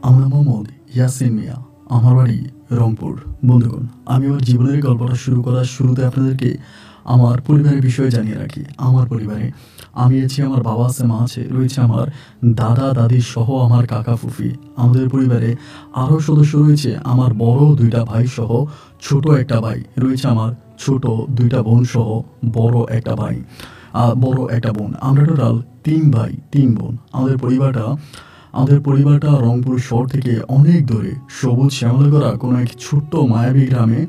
আমরা মোহাম্মদ ইয়াসিন মিয়া, আমার বাড়ি রংপুর। বন্ধুগণ, আমি আমার জীবনের গল্পটা শুরু করার শুরুতে আপনাদেরকে আমার পরিবারের বিষয়ে জানিয়ে রাখি। আমার পরিবারে আমি আছি, আমার বাবা আছে, মা আছে, রয়েছে আমার দাদা দাদি সহ আমার কাকা ফুফি। আমাদের পরিবারে আরও সদস্য রয়েছে আমার বড় দুইটা ভাই সহ ছোট একটা ভাই, রয়েছে আমার ছোট দুইটা বোন সহ বড় একটা ভাই, বড় একটা বোন। আমরা টোটাল 3 ভাই 3 বোন। আমাদের পরিবারটা রংপুর শহর থেকে অনেক দূরে সবুজ শ্যামলে করা কোনো এক ছোট্ট মায়াবী গ্রামে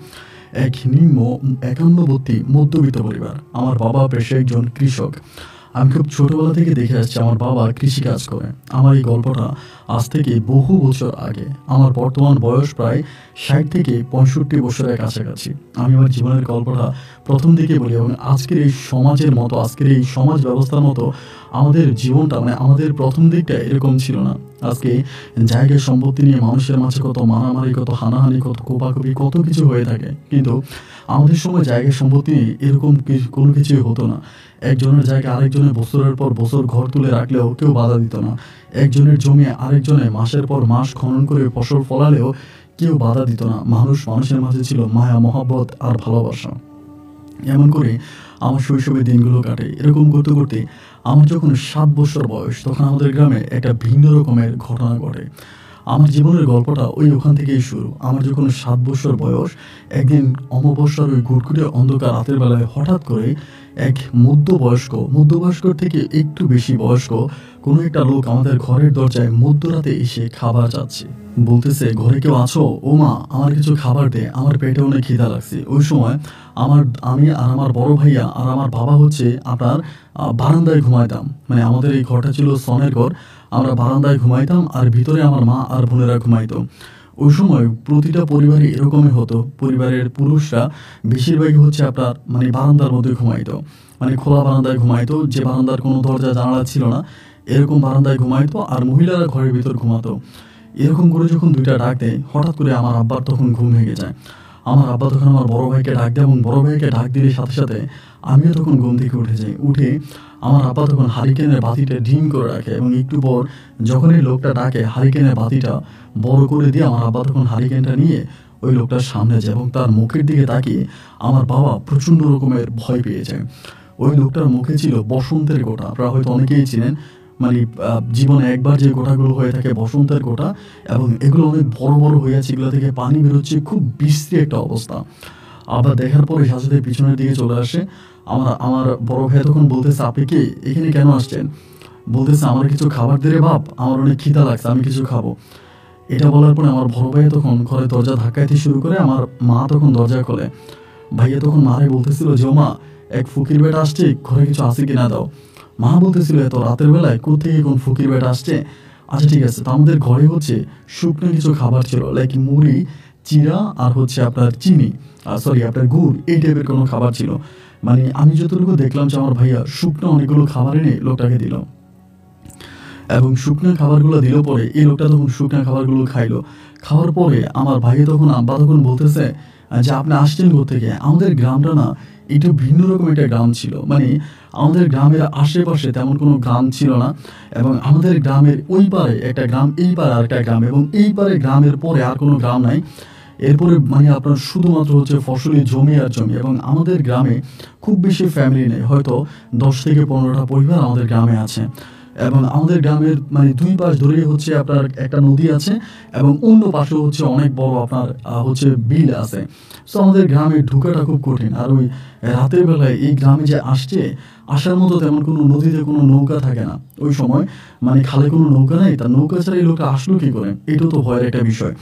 এক নিম্ন একান্নবর্তী মধ্যবিত্ত পরিবার। আমার বাবা পেশায় একজন কৃষক। আমি খুব ছোটবেলা থেকে দেখে আসছি আমার বাবা কৃষিকাজ করে। আমার এই গল্পটা আজ থেকে বহু বছর আগে। আমার বর্তমান বয়স প্রায় 60 থেকে 65 বছরের কাছাকাছি। আমি আমার জীবনের গল্পটা প্রথম দিকে বলি, এবং আজকের এই সমাজের মতো, আজকের এই সমাজ ব্যবস্থার মতো আমাদের জীবনটা, মানে আমাদের প্রথম দিকটা এরকম ছিল না। আজকে জায়গা সম্পত্তি নিয়ে মানুষের মাঝে কত মারামারি, কত হানাহানি, কত কোপাকুপি, কত কিছু হয়ে থাকে। কিন্তু আমাদের সময় জায়গা সম্পত্তি নিয়ে এরকম কোনো কিছুই হতো না। একজনের জায়গায় আরেকজনের বছরের পর বছর ঘর তুলে রাখলেও কেউ বাধা দিত না। একজনের জমি আরেকজনে মাসের পর মাস খনন করে ফসল ফলালেও কেউ বাধা দিত না। মানুষের মাঝে ছিল মায়া, মহব্বত আর ভালোবাসা। এমন করে আমার শৈশবের দিনগুলো কাটে। এরকম করতে করতে আমার যখন 7 বছর বয়স, তখন আমাদের গ্রামে একটা ভিন্ন রকমের ঘটনা ঘটে। আমার জীবনের গল্পটা ওখান থেকেই শুরু। আমার যখন 7 বছর বয়স, একদিন অমাবস্যার ওই ঘুটঘুটে অন্ধকার রাতের বেলায় হঠাৎ করে এক মধ্যবয়স্কর থেকে একটু বেশি বয়স্ক কোনো একটা লোক আমাদের ঘরের দরজায় মধ্যরাতে এসে খাবার চাচ্ছে। বলতেছে, ঘরে কেউ আছো? ও মা, আমার কিছু খাবার দে, আমার পেটে অনেক খিদা লাগছে। ওই সময় আমি আর আমার বড় ভাইয়া আর আমার বাবা হচ্ছে আপনার বারান্দায় ঘুমাইতাম। মানে আমাদের এই ঘরটা ছিল সনের ঘর। আমরা বারান্দায় ঘুমাইতাম আর ভিতরে আমার মা আর বোনেরা ঘুমাইতো। ওই সময় প্রতিটা পরিবারে এরকমই হতো। পরিবারের পুরুষরা বেশিরভাগই হচ্ছে আপনার মানে বারান্দার মধ্যে ঘুমাইতো, মানে খোলা বারান্দায় ঘুমাইতো, যে বারান্দার কোনো দরজা জানালা ছিল না, এরকম বারান্দায় ঘুমাইতো। আর মহিলারা ঘরের ভিতর ঘুমাতো। এরকম করে যখন 2টা ডাক দেয়, হঠাৎ করে আমার আব্বার তখন ঘুম ভেঙে যায়। আমার আব্বা তখন আমার বড় ভাইকে ডাক দেয়, এবং বড় ভাইকে ডাক দিলে সাথে সাথে আমিও তখন ঘুম থেকে উঠে যাই। উঠে আমার আব্বা তখন হারিকেনের বাতিটা ডিম করে রাখে, এবং একটু পর যখন এই লোকটা ডাকে, হারিকেনের বাতিটা বড় করে দিয়ে আমার আব্বা তখন হারিকেনটা নিয়ে ওই লোকটার সামনে যায়, এবং তার মুখের দিকে তাকিয়ে আমার বাবা প্রচণ্ড রকমের ভয় পেয়ে যায়। ওই লোকটার মুখে ছিল বসন্তের গোটা। আপনারা হয়তো অনেকেই চিনেন, মানে জীবনে একবার যে গোটাগুলো হয়ে থাকে বসন্তের গোটা, এবং এগুলো অনেক বড় বড় হয়ে আছে, এগুলো থেকে পানি বেরোচ্ছে, খুব বিশ্রী একটা অবস্থা। আবার দেখার পরে সাথে সাথে পিছনের দিকে চলে আসে। আমার বড় ভাই তখন বলতেছে, আপনি কি এখানে কেন আসছেন? বলতেছে, আমার কিছু খাবার দে রে বাপ, আমার অনেক খিদা লাগছে, আমি কিছু খাবো। এটা বলার পরে আমার বড় ভাই তখন ঘরে দরজা ধাক্কাইতে শুরু করে। আমার মা তখন দরজা খোলে। ভাইয়া তখন মারে বলতেছিল যে, ও মা, এক ফকির বেটা আসছে, ঘরে কিছু আছে কিনা দাও। মা বলতেছিল, এত রাতের বেলায় কোথেকে কোন ফকির বেটা আসছে? আচ্ছা ঠিক আছে। তো আমাদের ঘরে হচ্ছে শুকনো কিছু খাবার ছিল, লাইক মুড়ি, চিরা আর হচ্ছে আপনার চিনি, আপনার গুড়, এই টাইপের কোনো খাবার ছিল। মানে আমি যতটুকু দেখলাম যে আমার ভাইয়া শুকনো অনেকগুলো খাবার এনে লোকটাকে দিল, এবং শুকনো খাবারগুলো দিল পরে এই লোকটা তখন শুকনো খাবারগুলো খাইলো। খাওয়ার পরে আমার ভাইয়া তখন আব্বা তখন বলতেছে যে, আপনি আসছেন কোথেকে? আমাদের গ্রামটা না একটু ভিন্ন রকম একটা গ্রাম ছিল। মানে আমাদের গ্রামের আশেপাশে তেমন কোনো গ্রাম ছিল না, এবং আমাদের গ্রামের ওই পারে একটা গ্রাম, এই পারে আর একটা গ্রাম, এবং এই পারে গ্রামের পরে আর কোনো গ্রাম নাই। এরপরে মানে আপনার শুধুমাত্র হচ্ছে ফসলি জমি আর জমি, এবং আমাদের গ্রামে খুব বেশি ফ্যামিলি নেই, হয়তো 10 থেকে 15টা পরিবার আমাদের গ্রামে আছে। এবং আমাদের গ্রামের মানে 2 পাশ ধরেই হচ্ছে আপনার একটা নদী আছে, এবং অন্য পাশে হচ্ছে অনেক বড় আপনার হচ্ছে বিল আছে। সো আমাদের গ্রামে ঢোকাটা খুব কঠিন। আর ওই রাতের বেলায় এই গ্রামে যে আসার মতো তেমন কোনো নদীতে কোনো নৌকা থাকে না ওই সময়, মানে খালে কোনো নৌকা নেই। তার নৌকা ছাড়া এই লোকটা আসলো কী করে, এটাও তো ভয়ের একটা বিষয়।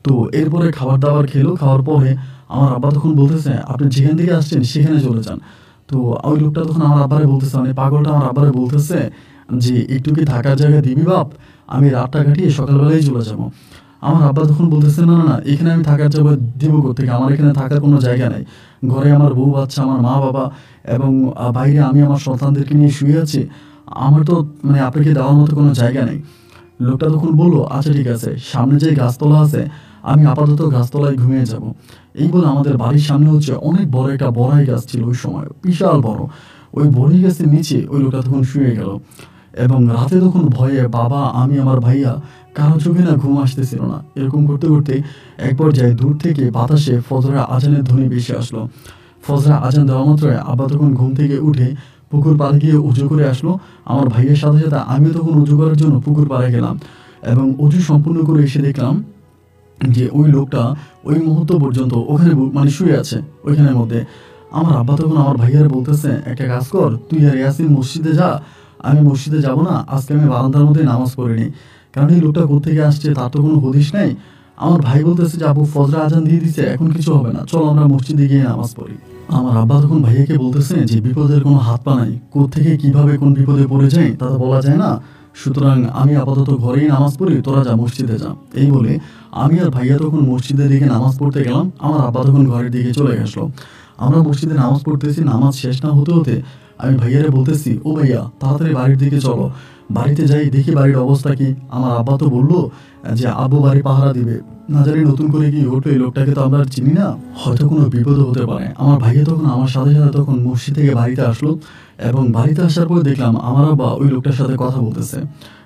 তো এরপরে খাবার দাবার খেলো। খাওয়ার পরে আমার আব্বা তখন বলতেছে, আপনি যেখান থেকে আসছেন সেখানে চলে যান। তো ওই লোকটা তখন আমার আব্বারে বলতেছে, মানে পাগলটা আমার আব্বারে বলতেছে যে, একটু কি থাকার জায়গা দিবি বাপ, আমি রাতটা কাটিয়ে সকালবেলায় চলে যাবো। আমার আব্বা তখন বলতেছে, না না না, এখানে আমি থাকার জায়গা দিব কোথেকে, আমার এখানে থাকার কোনো জায়গা নেই। ঘরে আমার বউ বাচ্চা, আমার মা বাবা, এবং বাইরে আমি আমার সন্তানদেরকে নিয়ে শুয়ে আছি। আমার তো মানে আপনাকে দেওয়ার মতো কোনো জায়গা নেই। লোকটা তখন বলল, আচ্ছা ঠিক আছে, সামনে যে গাছতলা আছে আমি আপাতত গাছতলায় ঘুমিয়ে যাব। এই বলে আমাদের বাড়ির সামনে হচ্ছে অনেক বড় একটা বড়াই গাছ ছিল, ওই সময় বিশাল বড়। ওই বড়ই গাছের নিচে ওই লোকটা তখন শুয়ে গেল। এবং রাতে তখন ভয়ে বাবা, আমি, আমার ভাইয়া কারো চোখে না ঘুম আসতেছিল না। এরকম করতে করতে এক পর্যায়ে দূর থেকে বাতাসে ফজরের আজানের ধ্বনি ভেসে আসলো। ফজরের আজান দেওয়া মাত্রই আব্বা তখন ঘুম থেকে উঠে পুকুর পাড়ে গিয়ে উজু করে আসলো। আমার ভাইয়ের সাথে সাথে আমিও তখন উজু করার জন্য পুকুর পাড়ে গেলাম এবং উজু সম্পূর্ণ করে এসে দেখলাম যে ওই লোকটা ওই মুহূর্ত পর্যন্ত ওখানে মানে শুয়ে আছে ওইখানের মধ্যে। আমার আব্বা তখন আমার ভাইয়ারে বলতেছে, একটা কাজ কর, তুই আর ইয়াসিন মসজিদে যা। আমি মসজিদে যাব না, আজকে আমি বারান্দার মধ্যে নামাজ পড়িনি, কারণ এই লোকটা কোত্থেকে আসছে তার তো কোনো হদিশ নেই। আমার ভাই বলতেছে যে আপু ফজরে আজান দিয়ে দিচ্ছে, এখন কিছু হবে না, চলো আমরা মসজিদে গিয়ে নামাজ পড়ি। আমার আব্বা তখন ভাইয়াকে বলতেছে যে বিপদের কোনো হাত পা নাই, কোত্থেকে কিভাবে কোন বিপদে পড়ে যায় তা তো বলা যায় না, সুতরাং আমি আপাতত ঘরেই নামাজ পড়ি, তোরা যা মসজিদে যা। এই বলে আমি আর ভাইয়া তখন মসজিদের দিকে নামাজ পড়তে গেলাম। আমার আব্বা তখন ঘরের দিকে চলে গেলো। আমরা মসজিদে নামাজ পড়তেছি, নামাজ শেষ না হতে হতে আমি ভাইয়ারে বলতেছি, ও ভাইয়া তাড়াতাড়ি বাড়ির দিকে চলো। বাড়িতে যাই দেখি বাড়ির অবস্থা কি। আমার আব্বা তো বললো যে আব্বু বাড়ি পাহারা দিবে, না জানি নতুন করে কি ঘটলো, এই লোকটাকে তো আমরা চিনি না, হয়তো কোনো বিপদ হতে পারে। আমার ভাইয়া তখন আমার সাথে সাথে তখন মসজিদ থেকে বাড়িতে আসলো এবং বাড়িতে আসার পরে দেখলাম আমার আব্বা ওই লোকটার সাথে কথা বলতেছে,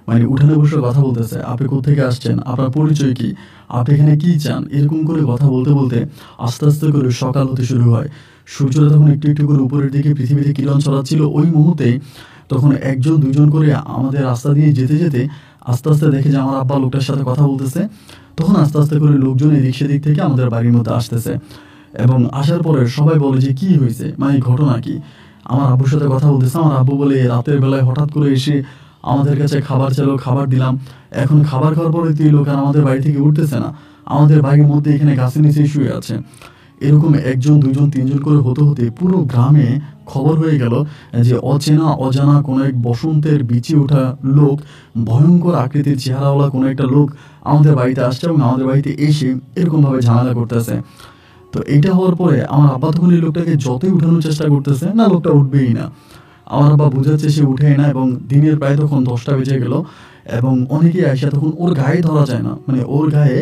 মানে উঠানে বসে কথা বলতেছে, আপনি কোত্থেকে আসছেন, আপনার পরিচয় কি, আপনি এখানে কি চান, এরকম করে কথা বলতে বলতে আস্তে আস্তে করে সকাল হতে শুরু হয়। সূর্যটা তখন একটু একটু করে উপরের দিকে পৃথিবীতে কিরণ ছড়াচ্ছিল। ওই মুহূর্তে তখন একজন দুজন করে আমাদের রাস্তা দিয়ে যেতে যেতে আস্তে আস্তে দেখে যে আমার আব্বা লোকটার সাথে কথা বলতেছে। তখন আস্তে আস্তে করে লোকজন এদিক সেদিক থেকে আমাদের বাড়ির মধ্যে আসতেছে এবং আসার পরে সবাই বলে যে কি হয়েছে, মানে ঘটনা কি। আমার আব্বুর সাথে কথা বলতেছে। আমার আব্বু বলে রাতের বেলায় হঠাৎ করে এসে আমাদের কাছে খাবার চাইলো, খাবার দিলাম, এখন খাবার খাওয়ার পরে তুই লোক আর আমাদের বাড়ি থেকে উঠতেছে না, আমাদের বাড়ির মধ্যে এখানে গাছের নিচে শুয়ে আছে। এরকম একজন দুজন তিনজন করে হতে হতে পুরো গ্রামে খবর হয়ে গেল যে অচেনা অজানা কোনো এক বসন্তের বিচে ওঠা লোক, ভয়ঙ্কর আকৃতির চেহারাওয়ালা কোনো একটা লোক আমাদের বাড়িতে আসছে এবং আমাদের বাড়িতে এসে এরকমভাবে ঝামেলা করতেছে। তো এইটা হওয়ার পরে আমার আব্বা তখন এই লোকটাকে যতই উঠানোর চেষ্টা করতেছে, না লোকটা উঠবেই না। আমার আব্বা বোঝাচ্ছে সে উঠেই না এবং দিনের প্রায় তখন 10টা বেজে গেল এবং অনেকেই আসা তখন ওর গায়ে ধরা যায় না, মানে ওর গায়ে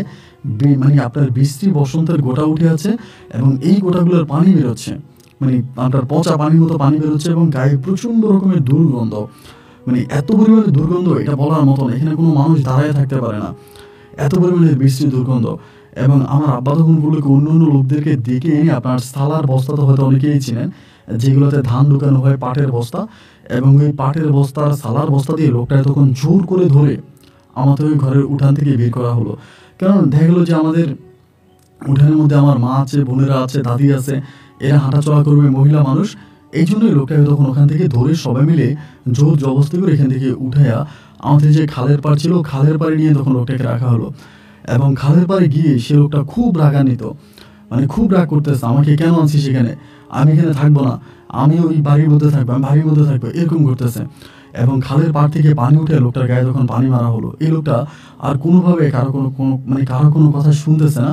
মানে আপনার বৃষ্টি বসন্তের গোটা উঠে আছে এবং এই গোটাগুলোর পানি বেরোচ্ছে, মানে আপনার পচা পানির মতো পানি বেরোচ্ছে এবং গায়ে প্রচণ্ড রকমের দুর্গন্ধ, মানে এত পরিমাণে দুর্গন্ধ এটা বলার মতন, এখানে কোনো মানুষ দাঁড়ায় থাকতে পারে না, এত পরিমাণে বৃষ্টির দুর্গন্ধ। এবং আমার আব্বা তখন বললো কি অন্য অন্য লোকদেরকে ডেকে এনে, আপনার সালার বস্তা তো হয়তো অনেকেই চিনেন, যেগুলোতে ধান ঢুকানো হয়, পাটের বস্তা, এবং ওই পাটের বস্তার সালার বস্তা দিয়ে লোকটায় তখন জোর করে ধরে আমাদের ওই ঘরের উঠান থেকে বের করা হলো। কারণ দেখা গেলো যে আমাদের উঠানের মধ্যে আমার মা আছে, বোনেরা আছে, দাদি আছে, এরা হাঁটাচলা করবে, মহিলা মানুষ, এই জন্যই লোকটাকে তখন ওখান থেকে ধরে সবাই মিলে জোর জবস্তি করে এখান থেকে উঠাইয়া আমাদের যে খালের পাড় ছিল খালের পাড়ে নিয়ে তখন লোকটাকে রাখা হলো। এবং খালের পাড়ে গিয়ে সে লোকটা খুব রাগান্বিত, মানে খুব রাগ করতেছে, আমাকে কেন আনছি সেখানে, আমি এখানে থাকবো না, আমি ওই বাড়ির মধ্যে থাকবো, আমি বাড়ির মধ্যে থাকবো, এরকম করতেছে। এবং খালের পাড় থেকে পানি উঠে লোকটার গায়ে তখন পানি মারা হলো। এই লোকটা আর কোনোভাবে কারো কোনো কথা শুনতেছে না,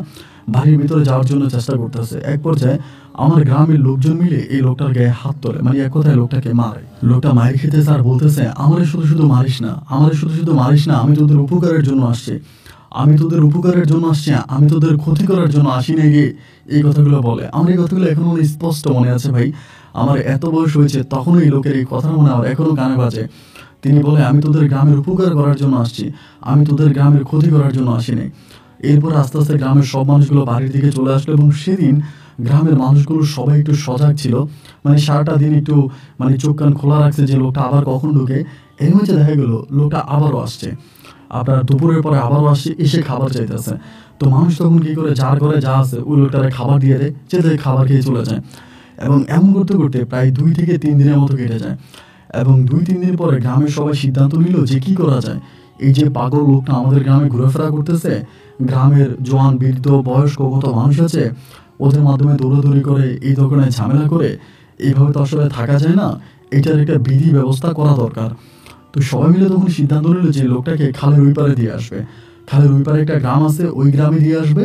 বাড়ির ভিতরে যাওয়ার জন্য চেষ্টা করতেছে। এক পর্যায়ে আমার গ্রামের লোকজন মিলে এই লোকটার গায়ে হাত তোলে, মানে এক কথায় লোকটাকে মারে। লোকটা মায়ের খেতেছে আর বলতেছে, আমারে শুধু শুধু মারিস না, আমারে শুধু শুধু মারিস না, আমি তোদের উপকারের জন্য আসছি, আমি তোদের উপকারের জন্য আসছি, আমি তোদের ক্ষতি করার জন্য আসি না গিয়ে, এই কথাগুলো বলে। আমার এই কথাগুলো এখনো স্পষ্ট মনে আছে ভাই, আমার এত বয়স হয়েছে তখনও এই লোকের এই কথা মনে আমার এখনো কানে বাজে। তিনি বলে, আমি তোদের গ্রামের উপকার করার জন্য আসছি, আমি তোদের গ্রামের ক্ষতি করার জন্য আসিনি। এরপর আস্তে আস্তে গ্রামের সব মানুষগুলো বাড়ির দিকে চলে আসলো এবং সেদিন গ্রামের মানুষগুলো সবাই একটু সজাগ ছিল, মানে সারাটা দিন একটু মানে চোখ কান খোলা রাখছে যে লোকটা আবার কখন ঢুকে। এর মধ্যে দেখা গেলো লোকটা আবারও আসছে, আপনার দুপুরের পরে আবারও আসছে, এসে খাবার চাইতেছে। তো মানুষ তখন কী করে, যার ঘরে যা আছে ওই লোকটারে খাবার দিয়ে দেয়, চেতে খাবার খেয়ে চলে যায়। এবং এমন করতে করতে প্রায় 2 থেকে 3 দিনের মতো কেটে যায়। এবং 2-3 দিন পরে গ্রামের সবাই সিদ্ধান্ত নিল যে কী করা যায়, এই যে পাগল লোকটা আমাদের গ্রামে ঘোরাফেরা করতেছে, গ্রামের জোয়ান বৃদ্ধ বয়স্ক কত মানুষ আছে, ওদের মাধ্যমে দৌড়াদৌড়ি করে এই দোকানে ঝামেলা করে এইভাবে তো আসলে থাকা যায় না, এটার একটা বিধি ব্যবস্থা করা দরকার। তো সবাই মিলে তখন সিদ্ধান্ত নিল যে লোকটাকে খালের ওই পারে দিয়ে আসবে, খালের ওই পারে একটা গ্রাম আছে, ওই গ্রামে দিয়ে আসবে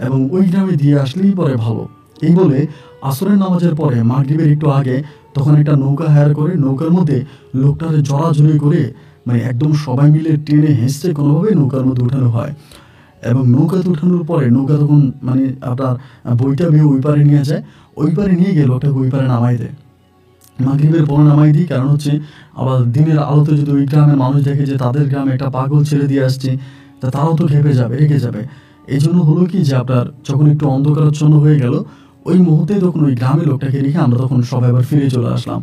এবং ওই গ্রামে দিয়ে আসলেই পরে ভালো। এই বলে আসরের নামাজের পরে মাগরিবের একটু আগে তখন একটা নৌকা হায়ার করে নৌকার মধ্যে লোকটারে জড়াজড়ি করে মানে একদম সবাই মিলে টেনে হেঁচড়ে কোনোভাবে নৌকার মধ্যে উঠানো হয়। এবং নৌকাতে উঠানোর পরে নৌকা তখন মানে আপনার বইটা বেয়ে ওই পারে নিয়ে যায়, ওই পারে নিয়ে গিয়ে লোকটাকে ওই পারে নামাই দেয়। মাগরিবের পরে নামাই দিই, কারণ হচ্ছে আবার দিনের আলোতে যদি ওই গ্রামের মানুষ দেখে যে তাদের গ্রামে একটা পাগল ছেড়ে দিয়ে আসছে, তা তারাও তো খেপে যাবে, রেগে যাবে। এই জন্য হলো কি যে আপনার যখন একটু অন্ধকারাচ্ছন্ন হয়ে গেল, ওই মুহূর্তে তখন ওই গ্রামের লোকটাকে রেখে আমরা তখন সবাই আবার ফিরে চলে আসলাম।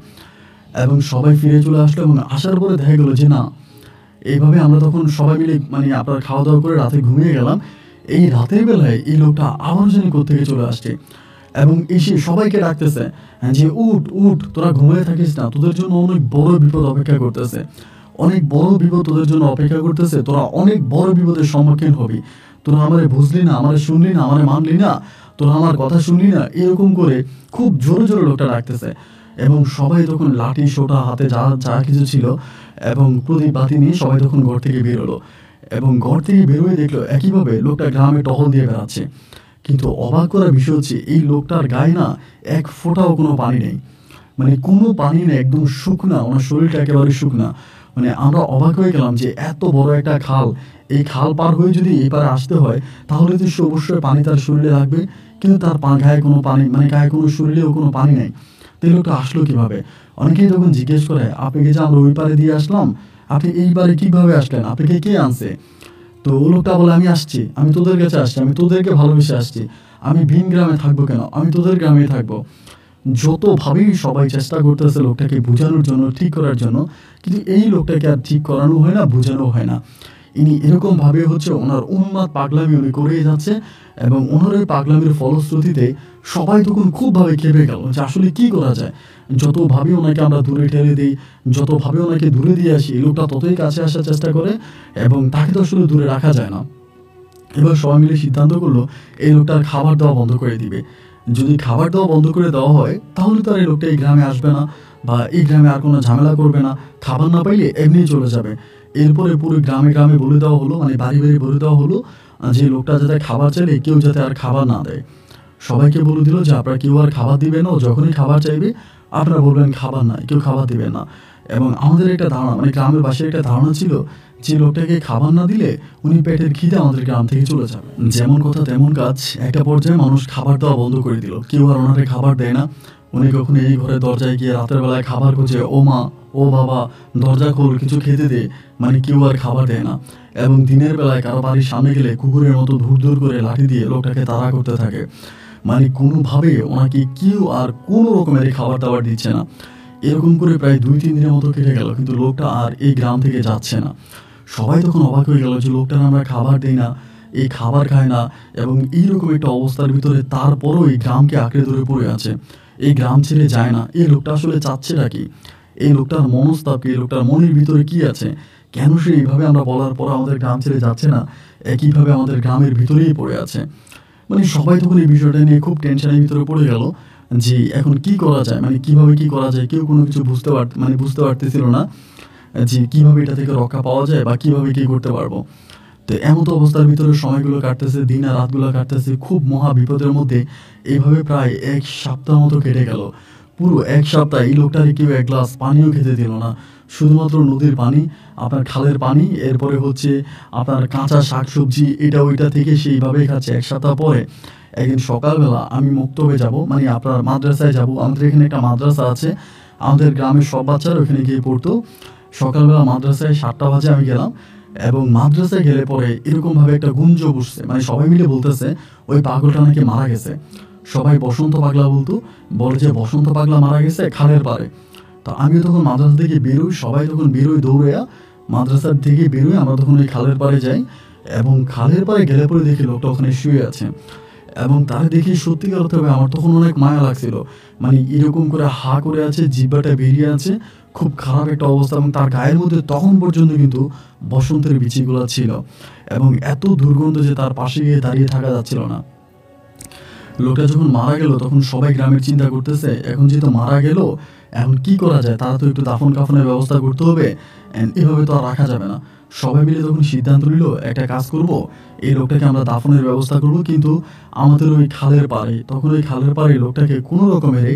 এবং সবাই ফিরে চলে আসলো এবং আসার পরে দেখা গেলো যে না, এইভাবে আমরা তখন সবাই মিলে মানে আপনার খাওয়া দাওয়া করে রাতে ঘুমিয়ে গেলাম। এই রাতের বেলায় এই লোকটা আবার জানি কোত্থেকে চলে আসছে এবং এসে সবাইকে ডাকতেছে যে উঠ উঠ, তোরা ঘুমিয়ে থাকিস না, তোদের জন্য অনেক বড় বিপদ অপেক্ষা করতেছে, অনেক বড় বিপদ তোদের জন্য অপেক্ষা করতেছে, তোরা অনেক বড় বিপদের সম্মুখীন হবি, তোরা আমারে বুঝলি না, আমারে শুনলি না, আমারে মানলি না, তোরা আমার কথা শুনলি না, এরকম করে খুব জোরে জোরে লোকটা ডাকতেছে। এবং সবাই তখন লাঠি সোটা হাতে যা যা কিছু ছিল এবং প্রদীপ বাতি নিয়ে সবাই তখন ঘর থেকে বেরোলো। এবং ঘর থেকে বেরোয় দেখলো একইভাবে লোকটা গ্রামে টহল দিয়ে বেড়াচ্ছে। কিন্তু অবাক করার বিষয় হচ্ছে এই লোকটার গায়ে না এক ফোঁটাও কোনো পানি নেই, মানে কোনো পানি নেই, একদম শুকনা, ওনার শরীরটা একেবারে শুকনা। মানে আমরা অবাক হয়ে গেলাম যে এত বড় একটা খাল, এই খাল পার হয়ে যদি এপারে আসতে হয় তাহলে তো সে অবশ্যই পানি তার শরীরে লাগবে, কিন্তু তার গায়ে কোনো পানি মানে গায়ে কোনো শরীরেও কোনো পানি নেই। তো এই লোকটা আসলো কীভাবে? অনেকেই তখন জিজ্ঞেস করে, আপনাকে যে আমরা ওই পারে দিয়ে আসলাম, আপনি এই পারে কীভাবে আসলেন, আপনাকে কে আনছে? তো ও লোকটা বলে, আমি আসছি, আমি তোদের কাছে আসছি, আমি তোদেরকে ভালোবেসে আসছি, আমি ভিন গ্রামে থাকবো কেন, আমি তোদের গ্রামেই থাকবো। যতভাবেই সবাই চেষ্টা করতেছে লোকটাকে বোঝানোর জন্য, ঠিক করার জন্য, কিন্তু এই লোকটাকে আর ঠিক করানো হয় না, বোঝানো হয় না। ইনি এরকমভাবে হচ্ছে ওনার উন্মাদ পাগলামি উনি করেই যাচ্ছে। এবং ওনার ওই পাগলামির ফলশ্রুতিতে সবাই তখন খুবভাবে খেপে গেল যে আসলে কী করা যায়। যতভাবে ওনাকে আমরা দূরে ঠেলে দিই, যতভাবে ওনাকে দূরে দিয়ে আসি, এই লোকটা ততই কাছে আসার চেষ্টা করে এবং তাকে তো আসলে দূরে রাখা যায় না। এবার সবাই মিলে সিদ্ধান্ত করলো এই লোকটার খাবার দেওয়া বন্ধ করে দিবে। যদি খাবার দেওয়া বন্ধ করে দেওয়া হয় তাহলে তো আর এই লোকটা এই গ্রামে আসবে না বা এই গ্রামে আর কোনো ঝামেলা করবে না, খাবার না পাইলে এমনি চলে যাবে। এরপরে পুরো গ্রামে গ্রামে বলে দেওয়া হলো, মানে বাড়ি বাড়ি বলে দেওয়া হলো যে লোকটা যাতে খাবার চাইলে কেউ যাতে আর খাবার না দেয়। সবাইকে বলে দিল যে আপনারা কেউ আর খাবার দিবেন না, যখনই খাবার চাইবে আপনারা বলবেন খাবার নাই, কেউ খাবার দিবেন না। এবং আমাদের একটা ধারণা, মানে গ্রামের বাসীর একটা ধারণা ছিল যে লোকটাকে খাবার না দিলে উনি পেটের খিদে আমাদের গ্রাম থেকে চলে যাবে। যেমন কথা তেমন কাজ, একটা পর্যায়ে মানুষ খাবার দেওয়া বন্ধ করে দিল, কেউ আর ওনারে খাবার দেয় না। উনি কখনো এই ঘরে দরজায় গিয়ে রাতের বেলায় খাবার খুঁজে, ও মা ও বাবা দরজা খোল কিছু খেতে দে, মানে কেউ আর খাবার দেয় না। এবং দিনের বেলায় কারো বাড়ির সামনে গেলে কুকুরের মতো ধুর ধুর করে লাঠি দিয়ে লোকটাকে তাড়া করতে থাকে। মানে কোনোভাবে ওনাকে কেউ আর কোনো রকমের খাবার দাবার দিচ্ছে না। এরকম করে প্রায় 2-3 দিনের মতো কেটে গেল, কিন্তু লোকটা আর এই গ্রাম থেকে যাচ্ছে না। সবাই তখন অবাক হয়ে গেল যে লোকটার আমরা খাবার দিই না, এই খাবার খায় না, এবং এইরকম একটা অবস্থার ভিতরে তারপরও এই গ্রামকে আঁকড়ে ধরে পড়ে আছে, এই গ্রাম ছেড়ে যায় না। এই লোকটা আসলে চাচ্ছেটা কি? এই লোকটার মনস্তাপ কি? এই লোকটার মনের ভিতরে কি আছে? কেন সে এইভাবে আমরা বলার পর আমাদের গ্রাম ছেড়ে যাচ্ছে না, একইভাবে আমাদের গ্রামের ভিতরেই পড়ে আছে? মানে সবাই তখন এই বিষয়টা নিয়ে খুব টেনশনের ভিতরে পড়ে গেল যে এখন কি করা যায়, মানে কিভাবে কি করা যায়। কেউ কোনো কিছু বুঝতে পারতেছিল না যে কিভাবে এটা থেকে রক্ষা পাওয়া যায় বা কিভাবে কি করতে পারবো। তো এমন তো অবস্থার ভিতরে সময়গুলো কাটতেছে, দিন আর রাতগুলো কাটতেছে খুব মহা বিপদের মধ্যে। এইভাবে প্রায় 1 সপ্তাহ মতো কেটে গেল। পুরো 1 সপ্তাহ এই লোকটাকে কেউ এক গ্লাস পানিও খেতে দিল না। শুধুমাত্র নদীর পানি, আপনার খালের পানি, এরপরে হচ্ছে আপনার কাঁচা শাকসবজি, এটা ওইটা থেকে সেইভাবেই খাচ্ছে। 1 সপ্তাহ পরে একদিন সকালবেলা আমি মুক্তবে যাব, মানে আপনার মাদ্রাসায় যাব। আমাদের এখানে একটা মাদ্রাসা আছে, আমাদের গ্রামের সব বাচ্চারা ওখানে গিয়ে পড়তো। সকালবেলা মাদ্রাসায় 7টা বাজে আমি গেলাম এবং মাদ্রাসায় গেলে পরে এরকমভাবে একটা গুঞ্জন উঠছে, মানে সবাই মিলে বলতেছে ওই পাগলটা নাকি মারা গেছে। সবাই বসন্ত পাগলা বলতো, বলে যে বসন্ত পাগলা মারা গেছে খালের পাড়ে। তো আমিও তখন মাদ্রাসা থেকে বেরোই, সবাই তখন বেরোই দৌড়েয়া, মাদ্রাসার থেকে বেরোই আমরা তখন ওই খালের পাড়ে যাই। এবং খালের পাড়ে গেলে পরে দেখি লোকটা ওখানে শুয়ে আছে এবং তার দেখে সত্যিকার অর্থে আমার তখন অনেক মায়া লাগছিল। মানে এরকম করে হা করে আছে, জিহ্বাটা বেরিয়ে আছে, খুব খারাপ একটা অবস্থা। এবং তার গায়ের মধ্যে তখন পর্যন্ত কিন্তু বসন্তের বিচিগুলো ছিল এবং এত দুর্গন্ধ যে তার পাশে গিয়ে দাঁড়িয়ে থাকা যাচ্ছিল না। লোকটা যখন মারা গেল তখন সবাই গ্রামের চিন্তা করতেছে এখন যেহেতু মারা গেল এখন কি করা যায়, তারা তো একটু দাফন কাফনের ব্যবস্থা করতে হবে, এভাবে তো আর রাখা যাবে না। সবাই মিলে তখন সিদ্ধান্ত নিল একটা কাজ করব, এই লোকটাকে আমরা দাফনের ব্যবস্থা করব, কিন্তু আমাদের ওই খালের পাড়ে, তখন ওই খালের পাড়ে লোকটাকে কোনো রকমের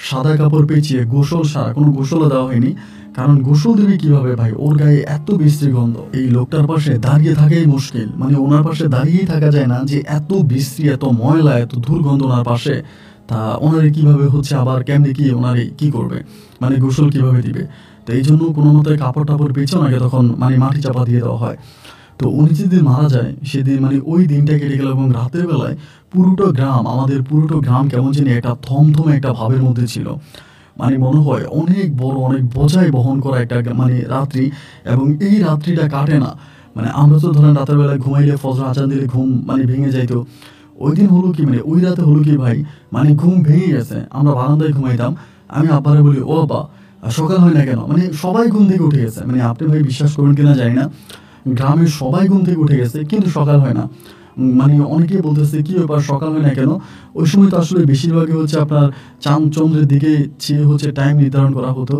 সাদা কাপড় পেঁচিয়ে গোসল সারা, কোনো গোসলও দেওয়া হয়নি, কারণ গোসল দেবে কিভাবে ভাই, ওর গায়ে এত বিশ্রী গন্ধ, এই লোকটার পাশে দাঁড়িয়ে থাকাই মুশকিল, মানে ওনার পাশে দাঁড়িয়েই থাকা যায় না, যে এত বিশ্রী, এত ময়লা, এত দুর্গন্ধ ওনার পাশে। তা ওনারে কিভাবে হচ্ছে আবার কেমনি কি ওনারে কি করবে, মানে গোসল কিভাবে দিবে। তো এই জন্য কোনো মতো কাপড় টাপড় পেঁচে ওনাকে তখন মানে মাটি চাপা দিয়ে দেওয়া হয়। তো উনি যেদিন মারা যায় সেদিন মানে ওই দিনটা কেটে গেল, এবং রাতের বেলায় পুরোটা গ্রাম, আমাদের পুরোটা গ্রাম কেমন জানি একটা থমথমে একটা ভাবের মধ্যে ছিল, মানে মনে হয় অনেক বড়, অনেক বোঝাই বহন করা একটা মানে রাত্রি, এবং এই রাত্রিটা কাটে না। মানে আমরা তো ধরেন রাতের বেলায় ঘুমাইলে ফজর আজান দিলে ঘুম মানে ভেঙে যাইতো, ওই দিন হলো কি, মানে ওই রাতে হলো কি ভাই, মানে ঘুম ভেঙে গেছে, আমরা বারান্দায় ঘুমাইতাম, আমি আব্বারে বলি ও বাবা সকাল হয় না কেন, মানে সবাই ঘুম থেকে উঠে গেছে, মানে আপনি ভাই বিশ্বাস করবেন কিনা জানি না, গ্রামের সবাই ঘুম থেকে উঠে গেছে কিন্তু সকাল হয় না। মানে অনেকেই বলতেছে কি ব্যাপার সকাল হয় না কেন, ওই সময় তো আসলে বেশিরভাগই হচ্ছে আপনার চাঁদ চন্দ্রের দিকে চেয়ে হচ্ছে টাইম নির্ধারণ করা হতো,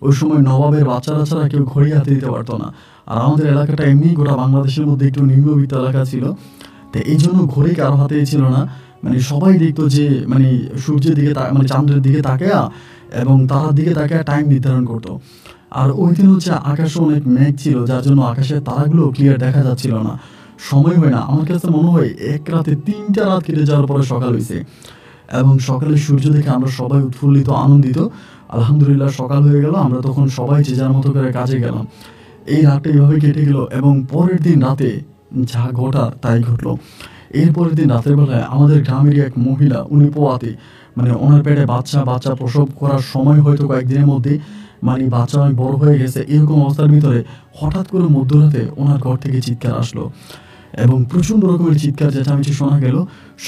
ওই সময় নবাবের বাচ্চারা ছাড়া কেউ ঘড়ি হাতে দিতে পারতো না, আর আমাদের এলাকাটা এমনি গোটা বাংলাদেশের মধ্যে একটু নিম্নবিত্ত এলাকা ছিল, তো এই জন্য ঘড়ি কারো হাতেই ছিল না, মানে সবাই দেখতো যে মানে সূর্যের দিকে মানে চাঁদের দিকে তাকায়া এবং তারার দিকে তাকায়া টাইম নির্ধারণ করতো। আর ওই দিন হচ্ছে আকাশে অনেক মেঘ ছিল, যার জন্য আকাশের তারাগুলো ক্লিয়ার দেখা যাচ্ছিল না, সময় হয় না, আমার কাছে মনে হয় এক রাতে 3টা রাত কেটে যাওয়ার পরে সকাল হয়েছে, এবং সকালে সূর্য দেখে আমরা সবাই উৎফুল্লিত আনন্দিত, আলহামদুলিল্লাহ সকাল হয়ে গেল, আমরা তখন সবাই যে যার মতো করে কাজে গেলাম। এই রাতটা এইভাবে কেটে গেল, এবং পরের দিন রাতে যা ঘটার তাই ঘটলো। এরপরের দিন রাতের বেলায় আমাদের গ্রামেরই এক মহিলা, উনি পোয়াতে, মানে ওনার পেটে বাচ্চা প্রসব করার সময় হয়তো কয়েকদিনের মধ্যে মানে বাচ্চা অনেক বড় হয়ে গেছে, এরকম অবস্থার ভিতরে হঠাৎ করে মধ্যরাতে ওনার ঘর থেকে চিৎকার আসলো, এবং প্রচণ্ড রকমের চিৎকার চেঁচামেচি শোনা গেল,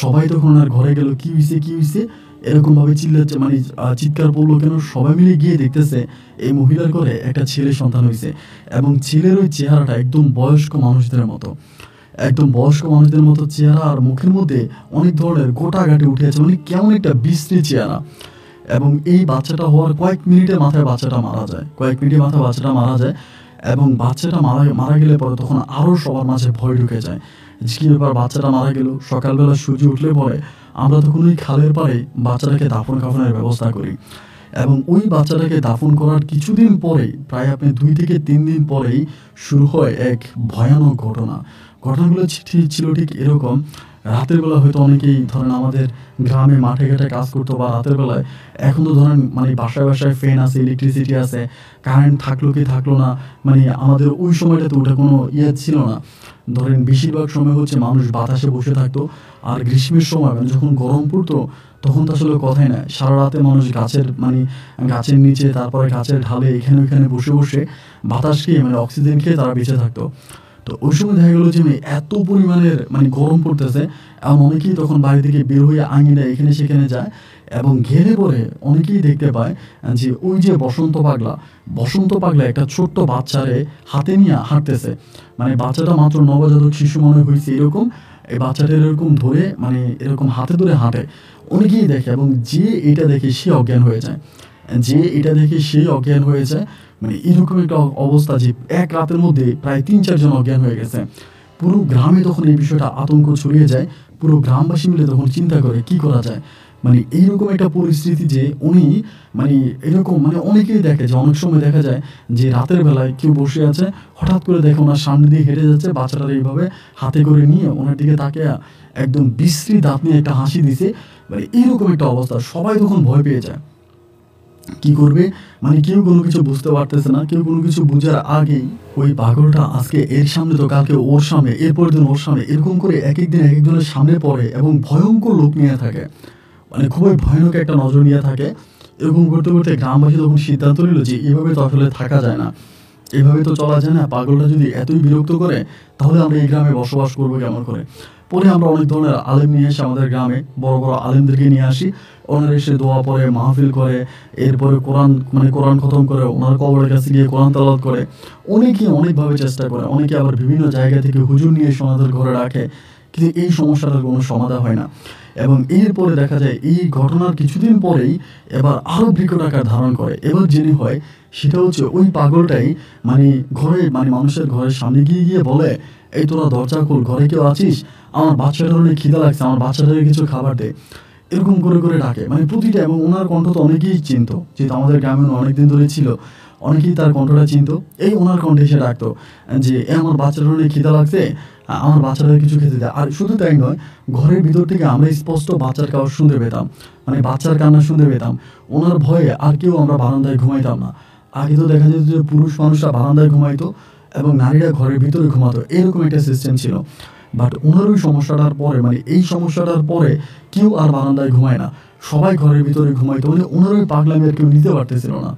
সবাই তখন ওনার ঘরে গেল, কি হয়েছে এরকমভাবে চিল্লাচ্ছে, মানে চিৎকার পড়লো কেন, সবাই মিলে গিয়ে দেখতেছে এই মহিলার ঘরে একটা ছেলে সন্তান হয়েছে, এবং ছেলের ওই চেহারাটা একদম বয়স্ক মানুষদের মতো, একদম বয়স্ক মানুষদের মতো চেহারা, আর মুখের মধ্যে অনেক ধরনের গোটাঘাটি উঠে আছে, মানে কেমন একটা বিশ্রী চেহারা। এবং এই বাচ্চাটা হওয়ার কয়েক মিনিটের মাথায় বাচ্চাটা মারা যায়, এবং বাচ্চাটা মারা গেলে পরে তখন আরও সবার মাঝে ভয় ঢুকে যায়, যে কী ব্যাপার বাচ্চাটা মারা গেল। সকালবেলা সূর্য উঠলে পরে আমরা তখন ওই খালের পাড়ে বাচ্চাটাকে দাফন কাফনের ব্যবস্থা করি, এবং ওই বাচ্চাটাকে দাফন করার কিছুদিন পরেই, প্রায় আপনি 2 থেকে 3 দিন পরেই শুরু হয় এক ভয়ানক ঘটনাগুলো ছিল ঠিক এরকম। রাতের বেলা হয়তো অনেকেই ধরেন আমাদের গ্রামে মাঠে ঘাটে কাজ করতো, বা রাতের বেলায় এখন তো ধরেন মানে বাসায় ফ্যান আছে, ইলেকট্রিসিটি আছে, কারেন্ট থাকলো কি থাকলো না, মানে আমাদের ওই সময়টাতে ওটা কোনো ছিল না, ধরেন বেশিরভাগ সময় হচ্ছে মানুষ বাতাসে বসে থাকতো, আর গ্রীষ্মের সময় মানে যখন গরম পড়তো তখন তো আসলে কথাই না, সারা রাতে মানুষ গাছের নিচে, তারপরে গাছের ঢালে এখানে ওইখানে বসে বাতাস খেয়ে মানে অক্সিজেন খেয়ে তারা বেঁচে থাকতো। তো ওই সময় দেখা গেলো যে এত পরিমাণের মানে গরম পড়তেছে, এবং অনেকেই তখন বাড়ি থেকে বের হয়ে আঙিনায় এখানে সেখানে যায়, এবং ঘেরে পরে অনেকেই দেখতে পায় যে ওই যে বসন্ত পাগলা একটা ছোট্ট বাচ্চারে হাতে নিয়ে হাঁটতেছে, মানে বাচ্চাটা মাত্র নবজাতক শিশু মনে হয়েছে এরকম, এই বাচ্চাটা এরকম ধরে মানে এরকম হাতে ধরে হাঁটে, অনেকেই দেখে, এবং যে এটা দেখে সে অজ্ঞান হয়ে যায়, মানে এরকম একটা অবস্থা যে এক রাতের মধ্যে প্রায় 3-4 জন অজ্ঞান হয়ে গেছে। পুরো গ্রামে তখন এই বিষয়টা আতঙ্ক ছড়িয়ে যায়, পুরো গ্রামবাসী মিলে তখন চিন্তা করে কি করা যায়, মানে এইরকম একটা পরিস্থিতি যে উনি মানে এরকম মানে অনেকেই দেখে যে অনেক সময় দেখা যায় যে রাতের বেলায় কেউ বসে আছে, হঠাৎ করে দেখে ওনার সামনে দিয়ে হেঁটে যাচ্ছে, বাচ্চাটার এইভাবে হাতে করে নিয়ে ওনার দিকে তাকে একদম বিশ্রী দাঁত নিয়ে একটা হাসি দিছে, মানে এইরকম একটা অবস্থা, সবাই তখন ভয় পেয়ে যায়, কি করবে মানে কেউ কোনো কিছু বুঝতে পারতেছে না, কেউ কোনো কিছু বুঝার আগেই ওই পাগলটা আজকে এর সামনে তো কালকে ওর সামনে, এরপর দিন ওর সামনে, এরকম করে এক একদিন এক একজনের সামনে পড়ে, এবং ভয়ঙ্কর লোক নিয়ে থাকে, মানে খুবই ভয়ানক একটা নজর নিয়ে থাকে। এরকম করতে করতে গ্রামবাসী তখন সিদ্ধান্ত নিল যে এভাবে তো আসলে থাকা যায় না, এভাবে তো চলা যায় না, পাগলটা যদি এতই বিরক্ত করে তাহলে আমরা এই গ্রামে বসবাস করবো কেমন করে। পরে আমরা অনেক ধরনের আলেম নিয়ে এসে আমাদের গ্রামে বড় বড় আলেমদেরকে নিয়ে আসি, ওনারা এসে দোয়া পড়ে, মাহফিল করে, এরপরে কোরআন খতম করে, ওনার কবরের কাছে গিয়ে কোরআন তেলাওয়াত করে, অনেকে অনেকভাবে চেষ্টা করে, অনেকে আবার বিভিন্ন জায়গা থেকে হুজুর নিয়ে এসে ওনাদের ঘরে রাখে, কিন্তু এই সমস্যাটার কোনো সমাধান হয় না। এবং এরপরে দেখা যায় এই ঘটনার কিছুদিন পরেই এবার আরও বিকট আকার ধারণ করে। এবার যিনি হয় সেটা হচ্ছে ওই পাগলটাই মানে ঘরে মানে মানুষের ঘরের সামনে গিয়ে গিয়ে বলে, এই তোরা দরজা খোল, ঘরে কেউ আছিস, আমার বাচ্চাটার অনেক খিদা লাগছে, আমার বাচ্চাটাকে কিছু খাবার দে, এরকম করে করে ডাকে মানে প্রতিটা। এবং ওনার কণ্ঠ তো অনেকেই চিনত, যেহেতু আমাদের গ্রামে অনেকদিন ধরে ছিল, অনেকেই তার কণ্ঠটা চিনত। এই ওনার কণ্ঠে এসে ডাকতো যে এ আমার বাচ্চাটার অনেক খিদা লাগছে, আমার বাচ্চাটাকে কিছু খেতে দেয়। আর শুধু তাই নয়, ঘরের ভিতর থেকে আমরা স্পষ্ট বাচ্চার কাজ শুনতে পেতাম, মানে বাচ্চার কান্না শুনতে পেতাম। ওনার ভয়ে আর কেউ আমরা বারান্দায় ঘুমাইতাম না। আগে তো দেখা যেত যে পুরুষ মানুষরা বারান্দায় ঘুমাইতো এবং নারীরা ঘরের ভিতরে ঘুমাতো, এরকম একটা সিস্টেম ছিল। বাট ওনার ওই সমস্যাটার পরে মানে এই সমস্যাটার পরে কেউ আর বারান্দায় ঘুমায় না, সবাই ঘরের ভিতরে ঘুমাইতো। মানে ওনার ওই পাগলামি আর কেউ নিতে পারতেছিল না।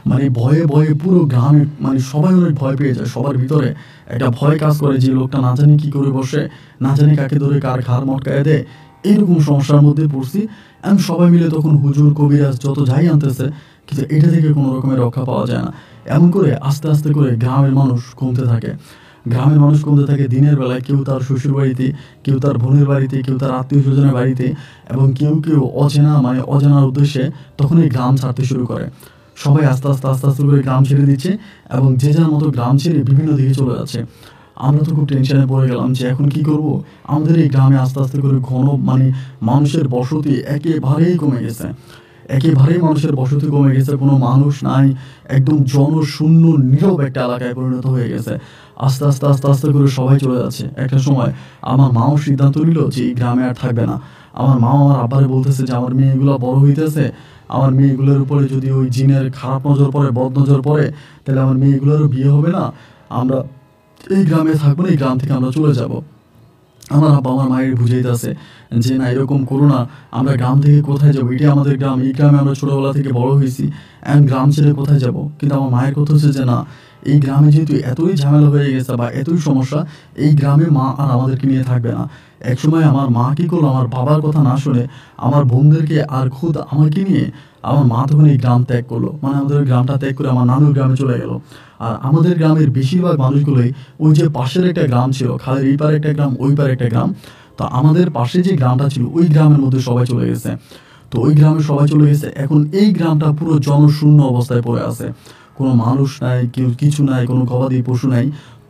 মানে ভয়ে ভয়ে পুরো গ্রামে মানে সবাই অনেক ভয় পেয়ে যায়, সবার ভিতরে একটা ভয় কাজ করে যে লোকটা না জানি কী করে বসে, না জানি কাকে ধরে কার ঘাড় মটকায় দেয়। এইরকম সমস্যার মধ্যে পড়ছি। এবং সবাই মিলে তখন হুজুর কবিরাজ যত যাই আনতেছে, কিন্তু এটা থেকে কোনো রকমের রক্ষা পাওয়া যায় না। এমন করে আস্তে আস্তে করে গ্রামের মানুষ কমতে থাকে, গ্রামের মানুষ কমতে থাকে। দিনের বেলায় কেউ তার শ্বশুর বাড়িতে, কেউ তার বোনের বাড়িতে, কেউ তার আত্মীয় স্বজনের বাড়িতে, এবং কেউ কেউ অচেনা মানে অজানার উদ্দেশ্যে তখন এই গ্রাম ছাড়তে শুরু করে। সবাই আস্তে আস্তে আস্তে আস্তে করে গ্রাম ছেড়ে দিচ্ছে এবং যে যার মতো গ্রাম ছেড়ে বিভিন্ন দিকে চলে যাচ্ছে। আমরা তো খুব টেনশনে পড়ে গেলাম যে এখন কি করব। আমাদের এই গ্রামে আস্তে আস্তে করে ঘন মানে মানুষের বসতি একেবারেই কমে গেছে, একেবারেই মানুষের বসতি কমে গেছে, কোনো মানুষ নাই, একদম জনশূন্য নীরব একটা এলাকায় পরিণত হয়ে গেছে। আস্তে আস্তে আস্তে আস্তে করে সবাই চলে যাচ্ছে। একটা সময় আমার মাও সিদ্ধান্ত নিল যে এই গ্রামে আর থাকবে না। আমার মা আমার আব্বারে বলতেছে যে আমার মেয়েগুলো বড় হইতেছে, আমার মেয়েগুলোর উপরে যদি ওই জিনের খারাপ নজর পড়ে, বদ নজর পড়ে, তাহলে আমার মেয়েগুলোরও বিয়ে হবে না, আমরা এই গ্রামে থাকবো না, এই গ্রাম থেকে আমরা চলে যাব। আমার আব্বা আমার মায়ের বুঝাইতেছে যে না এরকম করো না, আমরা গ্রাম থেকে কোথায় যাবো, এটি আমাদের গ্রাম, এই গ্রামে আমরা ছোটোবেলা থেকে বড় হয়েছি, এখন গ্রাম ছেড়ে কোথায় যাব। কিন্তু আমার মায়ের কথা হচ্ছে যে না, এই গ্রামে যেহেতু এতই ঝামেলা হয়ে গেছে বা এতই সমস্যা, এই গ্রামে মা আর আমাদেরকে নিয়ে থাকবে না। একসময় আমার মা কী করলো, আমার বাবার কথা না শুনে আমার বোনদেরকে আর খুদ আমাকে নিয়ে আমার মা তখন এই গ্রাম ত্যাগ করলো, মানে আমাদের গ্রামটা ত্যাগ করে আমার নানুর গ্রামে চলে গেল। আর আমাদের গ্রামের বেশিরভাগ মানুষগুলোই ওই যে পাশের একটা গ্রাম ছিল, খালের এই পারে একটা গ্রাম, ওই পারে একটা গ্রাম, তো আমাদের পাশে যে গ্রামটা ছিল ওই গ্রামের মধ্যে সবাই চলে গেছে। তো ওই গ্রামে সবাই চলে গেছে, এখন এই গ্রামটা পুরো জনশূন্য অবস্থায় পড়ে আছে, কোনো মানুষ নাই, কেউ কিছু নাই, কোনো গবাদি পশু নাই।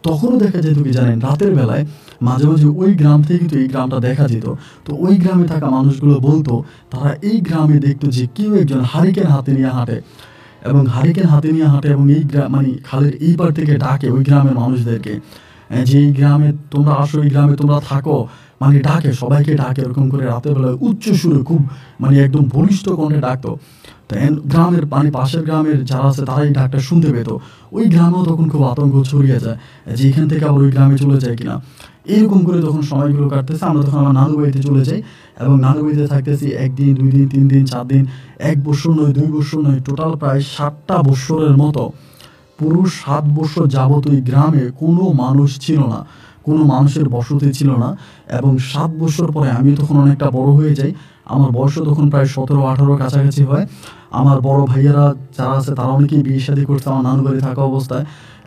তখনও দেখা যেত কি জানেন, রাতের বেলায় মাঝে মাঝে ওই গ্রাম থেকে কিন্তু এই গ্রামটা দেখা যেত। তো ওই গ্রামে থাকা মানুষগুলো বলতো তারা এই গ্রামে দেখতো যে কেউ একজন হারিকেন হাতে নিয়ে হাঁটে, এবং হারিকেন হাতে নিয়ে হাঁটে এবং এই গ্রাম মানে খালের এই পার থেকে ডাকে ওই গ্রামের মানুষদেরকে যে এই গ্রামে তোমরা আসো, এই গ্রামে তোমরা থাকো, মানে ডাকে, সবাইকে ডাকে এরকম করে রাতের বেলায় উচ্চ সুরে খুব মানে একদম বলিষ্ঠ কণ্ঠে ডাকতো। তো গ্রামের মানে পাশের গ্রামের যারা আছে তারা এই ডাকটা শুনতে পেত। ওই গ্রামেও তখন খুব আতঙ্ক ছড়িয়ে যায় যে এখান থেকে আবার ওই গ্রামে চলে যায় কিনা। এরকম করে তখন সময়গুলো কাটতেছে। আমরা তখন আমার নানু বাড়িতে চলে যাই এবং নানু বাড়িতে থাকতেছি 1 দিন 2 দিন 3 দিন 4 দিন, 1 বছর নয় 2 বছর নয়, টোটাল প্রায় 7টা বছরের মতো। পুরো 7 বছর যাবত ওই গ্রামে কোনো মানুষ ছিল না, কোনো মানুষের বসতি ছিল না। এবং 7 বছর পরে আমি তখন অনেকটা বড় হয়ে যাই, আমার বয়সও তখন প্রায় 17-18 কাছাকাছি হয়। আমার বড় ভাইয়েরা যারা আছে তারা অনেকেই বিয়ে শাদী করছে আমার নানু বাড়ি থাকা অবস্থায়,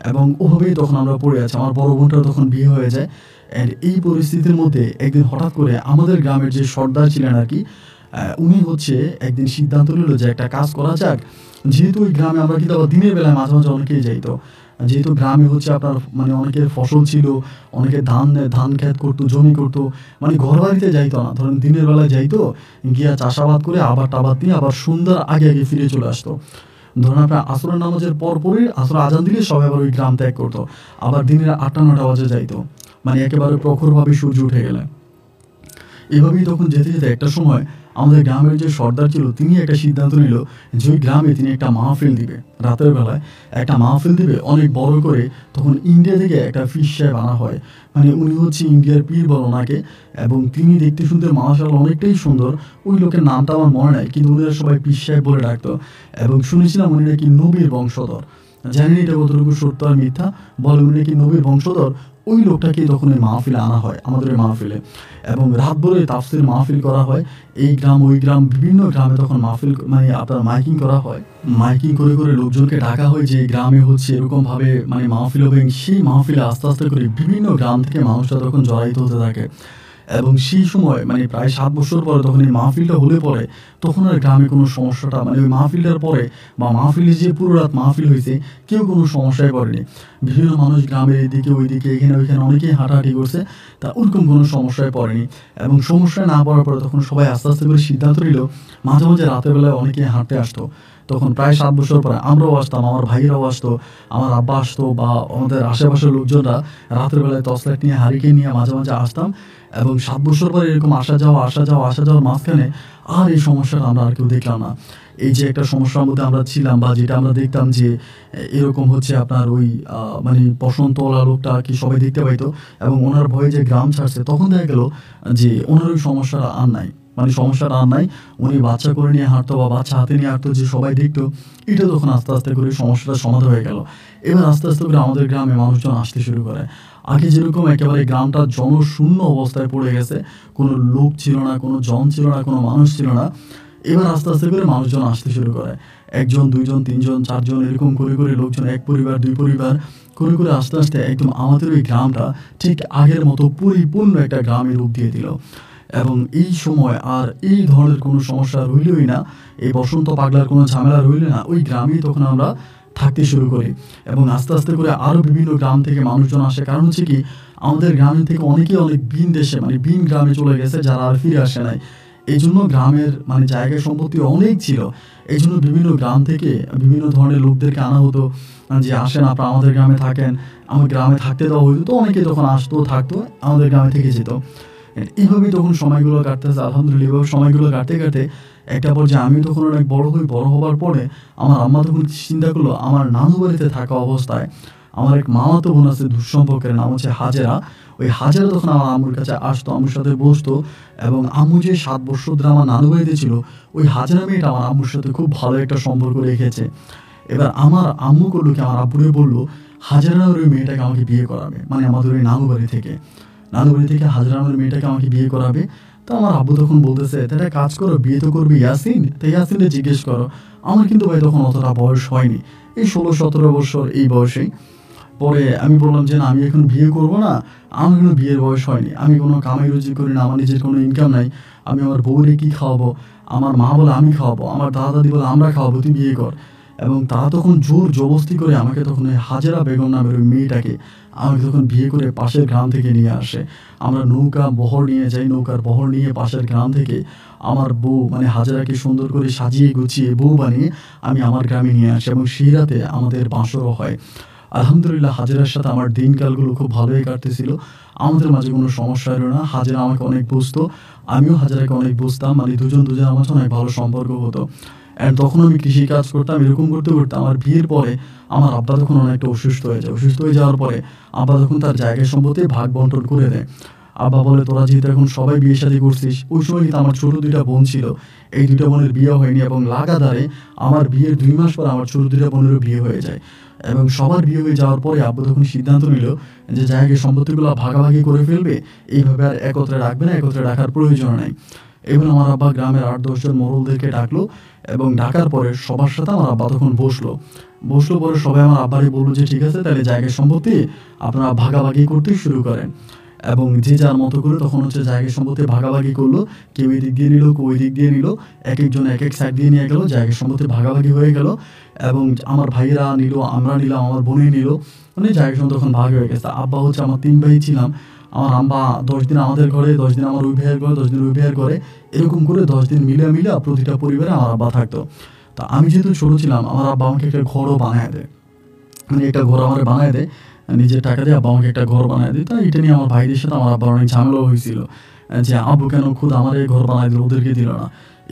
এবং ওভাবেই তখন আমরা পড়ে আছি। আমার বড় বোনটার তখন বিয়ে হয়ে যায়। অ্যান্ড এই পরিস্থিতির মধ্যে একদিন হঠাৎ করে আমাদের গ্রামের যে সর্দার ছিলেন আর কি, উনি হচ্ছে একদিন সিদ্ধান্ত নিল যে একটা কাজ করা যাক। যেহেতু ওই গ্রামে আমরা কিন্তু আবার দিনের বেলায় মাঝে মাঝে অনেকেই যাইতো, যেহেতু গ্রামে হচ্ছে আপনার মানে অনেকের ফসল ছিল, অনেকে ধান ক্ষেত করতো, জমি করতো, মানে ঘর বাড়িতে যাইতো না, ধরেন দিনের বেলায় যাইতো, গিয়া চাষাবাদ করে আবার টাবাদ নিয়ে আবার সন্ধ্যার আগে আগে ফিরে চলে আসতো। ধরুন আপনার আসরের নামাজের পরপরই আসর আজান দিলে সবাই আবার ওই গ্রাম ত্যাগ করতো, আবার দিনের 8টা-9টা বাজে যাইতো, মানে একেবারে প্রখরভাবে সূর্য উঠে গেলে। এভাবেই তখন যেতে যেতে একটা সময় আমাদের গ্রামের যে সর্দার ছিল তিনি একটা সিদ্ধান্ত নিল যে ওই গ্রামে তিনি একটা মাহফিল দিবে, রাতের বেলায় একটা মাহফিল দিবে অনেক বড় করে। তখন ইন্ডিয়া থেকে একটা ফিস সাহেব আনা হয়, মানে উনি হচ্ছে ইন্ডিয়ার পীর বল ওনাকে, এবং তিনি দেখতে শুনতে মাশাআল্লাহ অনেকটাই সুন্দর। ওই লোকের নামটা আমার মনে নাই, কিন্তু ওনারা সবাই পীর সাহেব বলে ডাকতো। এবং শুনেছিলাম উনি নাকি নবীর বংশধর, জানি না এটা কতটুকু সত্য আর মিথ্যা, বলে উনি নাকি নবীর বংশধর। ওই লোকটাকেই তখন এই মাহফিলে আনা হয়, আমাদের এই মাহফিলে, এবং রাত ভরে তাফসির মাহফিল করা হয়। এই গ্রাম ওই গ্রাম বিভিন্ন গ্রামে তখন মাহফিল মানে আপনার মাইকিং করা হয়, মাইকিং করে করে লোকজনকে ডাকা হয় যে এই গ্রামে হচ্ছে এরকমভাবে মানে মাহফিল হবে। সেই মাহফিলে আস্তে আস্তে করে বিভিন্ন গ্রাম থেকে মানুষরা তখন জড়ায়িত হতে থাকে। এবং সেই সময় মানে প্রায় 7 বছর পরে তখন এই মাহফিলটা হলে পরে তখন আর গ্রামে কোনো সমস্যাটা মানে ওই মাহফিলটার পরে বা মাহফিলে যে পুরো রাত মাহফিল হয়েছে কেউ কোনো সমস্যায় পড়েনি। বিভিন্ন মানুষ গ্রামের এদিকে ওইদিকে এখানে ওইখানে অনেকেই হাঁটাহাঁটি করছে, তা ওরকম কোনো সমস্যায় পড়েনি। এবং সমস্যায় না পড়ার পরে তখন সবাই আস্তে আস্তে করে সিদ্ধান্ত নিল, মাঝে মাঝে রাতের বেলায় অনেকেই হাঁটতে আসতো। তখন প্রায় 7 বছর পরে আমরাও আসতাম, আমার ভাইয়েরাও আসতো, আমার আব্বা আসতো, বা আমাদের আশেপাশের লোকজনরা রাতের বেলায় টর্চ লাইট নিয়ে হারিকেন নিয়ে মাঝে মাঝে আসতাম। এবং 7 বছর পরে এরকম আসা যাওয়ার মাঝখানে আর এই সমস্যাটা আমরা আর কেউ দেখলাম না। এই যে একটা সমস্যার মধ্যে আমরা ছিলাম বা যেটা আমরা দেখতাম যে এরকম হচ্ছে আপনার ওই মানে বসন্তওয়ালা লোকটা কি সবাই দেখতে পাইতো, এবং ওনার ভয়ে যে গ্রাম ছাড়ছে, তখন দেখা গেল যে ওনার ওই সমস্যাটা আর নাই, মানে সমস্যাটা আর নাই। উনি বাচ্চা করে নিয়ে হাঁটতো বা বাচ্চা হাতে নিয়ে হাঁটতো, যে সবাই দেখতো, এটা তখন আস্তে আস্তে করে সমস্যাটা সমাধান হয়ে গেল। এবার আস্তে আস্তে করে আমাদের গ্রামে মানুষজন আসতে শুরু করে। আগে যেরকম একেবারে গ্রামটা জনশূন্য অবস্থায় পড়ে গেছে, কোনো লোক ছিল না, কোনো জন ছিল না, কোনো মানুষ ছিল না, এবার আস্তে আস্তে করে মানুষজন আসতে শুরু করে। 1 জন 2 জন 3 জন 4 জন এরকম করে করে লোকজন, 1 পরিবার 2 পরিবার করে করে আস্তে আস্তে একদম আমাদের ওই গ্রামটা ঠিক আগের মতো পরিপূর্ণ একটা গ্রামের রূপ দিয়ে দিল। এবং এই সময় আর এই ধরনের কোনো সমস্যা রইলই না, এই বসন্ত পাগলার কোনো ঝামেলা রইল না। ওই গ্রামেই তখন আমরা থাকতে শুরু করি, এবং আস্তে আস্তে করে আরও বিভিন্ন গ্রাম থেকে মানুষজন আসে। কারণ হচ্ছে কি, আমাদের গ্রামের থেকে অনেকেই অনেক ভিন দেশে মানে ভিন গ্রামে চলে গেছে, যারা আর ফিরে আসে নাই। এই জন্য গ্রামের মানে জায়গা সম্পত্তি অনেক ছিল, এই জন্য বিভিন্ন গ্রাম থেকে বিভিন্ন ধরনের লোকদেরকে আনা হতো যে আসেন আপনারা আমাদের গ্রামে থাকেন, আমার গ্রামে থাকতে দেওয়া হতো। তো অনেকে তখন আসতো, থাকতো, আমাদের গ্রামে থেকে যেত। এইভাবেই তখন সময়গুলো কাটতেছে, আলহামদুলিল্লাহ। এভাবে সময়গুলো কাটতে কাটতে একটা পর্যায়ে আমি তখন অনেক বড় হই। বড় হবার পরে আমার আম্মা তখন চিন্তা করলো, আমার নানু বাড়িতে থাকা অবস্থায় আমার এক মামাতো বোন আছে দুঃসম্পর্কের, নাম হচ্ছে হাজেরা। ওই হাজেরা তখন আমার আম্মুর কাছে আসতো, আম্মুর সাথে বসতো, এবং আম্মু যে 7 বছর ধরে আমার নানু বাড়িতে ছিল, ওই হাজেরা মেয়েটা আমার আম্মুর সাথে খুব ভালো একটা সম্পর্ক রেখেছে। এবার আমার আম্মু করলো কি, আমার আব্বুরে বললো হাজেরা ওই মেয়েটাকে আমাকে বিয়ে করাবে, মানে আমাদের ওই নানু বাড়ি থেকে হাজেরা নামের মেয়েটাকে আমাকে বিয়ে করাবে। তো আমার আব্বু তখন বলতেছে, তাহলে কাজ করো, বিয়ে তো করবে ইয়াসিন, তো ইয়াসিনকে জিজ্ঞেস করো। আমার কিন্তু ভাই তখন অতটা বয়স হয়নি, এই 16-17 বছর এই বয়সেই। পরে আমি বললাম যে না, আমি এখন বিয়ে করব না, আমার কোনো বিয়ের বয়স হয়নি, আমি কোনো কামাই রুজি করি না, আমার নিজের কোনো ইনকাম নাই, আমি আমার বউরে কী খাওয়াবো, আমার মা বলে আমি খাওয়াবো, আমার দাদা দাদি বলে আমরা খাওয়াবো, তুই বিয়ে কর। এবং তারা তখন জোর জবরদস্তি করে আমাকে তখন ওই হাজেরা বেগম নামের ওই মেয়েটাকে আমাকে তখন বিয়ে করে পাশের গ্রাম থেকে নিয়ে আসে। আমরা নৌকার বহর নিয়ে পাশের গ্রাম থেকে আমার বউ মানে হাজেরাকে সুন্দর করে সাজিয়ে গুছিয়ে বউ বানিয়ে আমি আমার গ্রামে নিয়ে আসি, এবং সেই রাতে আমাদের বাঁশরও হয়। আলহামদুলিল্লাহ, হাজেরার সাথে আমার দিনকালগুলো খুব ভালোই কাটতেছিল, আমাদের মাঝে কোনো সমস্যা হলো না। হাজেরা আমাকে অনেক বুঝতো, আমিও হাজেরাকে অনেক বুঝতাম, মানে দুজনের মাঝে অনেক ভালো সম্পর্ক হতো। অ্যান্ড তখন আমি কৃষিকাজ করতাম। এরকম করতে করতে আমার বিয়ের পরে আমার আব্বা তখন অনেকটা অসুস্থ হয়ে যাওয়ার পরে আব্বা তখন তার জায়গা সম্পত্তি ভাগ বন্টন করে দেয়। আব্বা বলে, তোরা যেহেতু এখন সবাই বিয়ে শাদী করছিস, ওই সময় কিন্তু আমার ছোটো 2টা বোন ছিল, এই 2টা বোনের বিয়ে হয়নি, এবং লাগাতারে আমার বিয়ের 2 মাস পর আমার ছোটো 2টা বোনেরও বিয়ে হয়ে যায়। এবং সবার বিয়ে হয়ে যাওয়ার পরে আব্বু তখন সিদ্ধান্ত নিল যে জায়গা সম্পত্তিগুলো ভাগাভাগি করে ফেলবে, এইভাবে আর একত্রে রাখবে না, একত্রে রাখার প্রয়োজন নাই। এবার আমার আব্বা গ্রামের 8-10 জন মোড়লদেরকে ডাকলো, এবং ডাকার পরে সবার সাথে আমার আব্বা তখন বসলো পরে সবাই আমার আব্বারই বললো যে ঠিক আছে, তাহলে জায়গা সম্পত্তি আপনারা ভাগাভাগি করতে শুরু করেন। এবং যে যার মতো করে তখন হচ্ছে জায়গা সম্পত্তি ভাগাভাগি করলো, কেউ এই দিক দিয়ে নিল, কেউ ওই দিক দিয়ে নিল, এক একজন এক এক সাইড দিয়ে নিয়ে গেল, জায়গা সম্পত্তি ভাগাভাগি হয়ে গেল। এবং আমার ভাইরা নিল, আমরা নিলাম, আমার বোনে নিল, মানে জায়গা সম্পত্তি তখন ভাগ হয়ে গেছে। আব্বা হচ্ছে, আমার 3 ভাই ছিলাম, আমার আব্বা 10 দিন আমাদের ঘরে, 10 দিন আমার ওই ভাইয়ের ঘরে, 10 দিন ওই ভাইয়ের ঘরে, এরকম করে 10 দিন মিলে প্রতিটা পরিবারে আমার আব্বা থাকতো। তা আমি যেহেতু ছোটো ছিলাম, আমার আব্বা আমাকে একটা ঘরও বানায় দেয়, মানে একটা ঘর আমার বানায় দেয়, নিজের টাকা দিয়ে আব্বা আমাকে একটা ঘর বানায় দেয়। তাই এটা নিয়ে আমার ভাইদের সাথে আমার আব্বার অনেক ঝামেলাও হয়েছিল যে আব্বু কেন খুদ আমার এই ঘর বানায় দিল, ওদেরকে দিল না।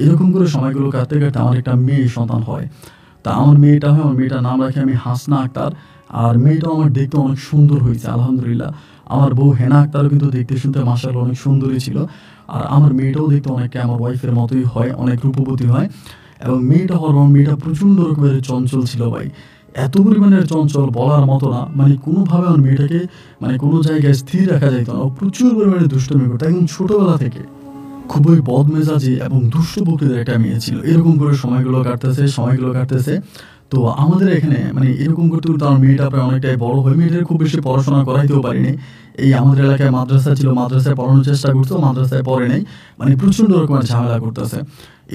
এরকম করে সময়গুলো কাটতে কাটতে আমার একটা মেয়ে সন্তান হয়। তা আমার মেয়েটার নাম রাখি আমি হাসনা আক্তার। আর মেয়েটাও আমার দেখতে অনেক সুন্দর হয়েছে আলহামদুলিল্লাহ। আমার বউ হেনা আক্তারও কিন্তু দেখতে শুনতে মাশাআল্লাহ অনেক সুন্দরী ছিল। আর আমার মেয়েটাও দেখতে অনেকটা আমার ওয়াইফের মতোই হয়, অনেক রূপবতী হয়। এবং মেয়েটা প্রচণ্ড রকমের চঞ্চল ছিল ভাই, এত পরিমাণের চঞ্চল বলার মতো না, মানে কোনোভাবে আমার মেয়েটাকে মানে কোনো জায়গায় স্থির রাখা যেত না। ও প্রচুর পরিমাণে দুষ্টুমি করতো একদম ছোটবেলা থেকে। খুবই বদমেজাজি এবং দুষ্ট প্রকৃতির একটা মেয়ে ছিল। এরকম করে সময়গুলো কাটতেছে। তো আমাদের এখানে মানে এরকম করতে করতে আমার মেয়েটা প্রায় অনেকটাই বড় হয়। মেয়েটার খুব বেশি পড়াশোনা করাইতেও পারিনি। এই আমাদের এলাকায় মাদ্রাসা ছিল, মাদ্রাসায় পড়ানোর চেষ্টা করতো, মাদ্রাসায় পড়ে নাই। মানে প্রচণ্ড রকমের ঝামেলা করতেছে।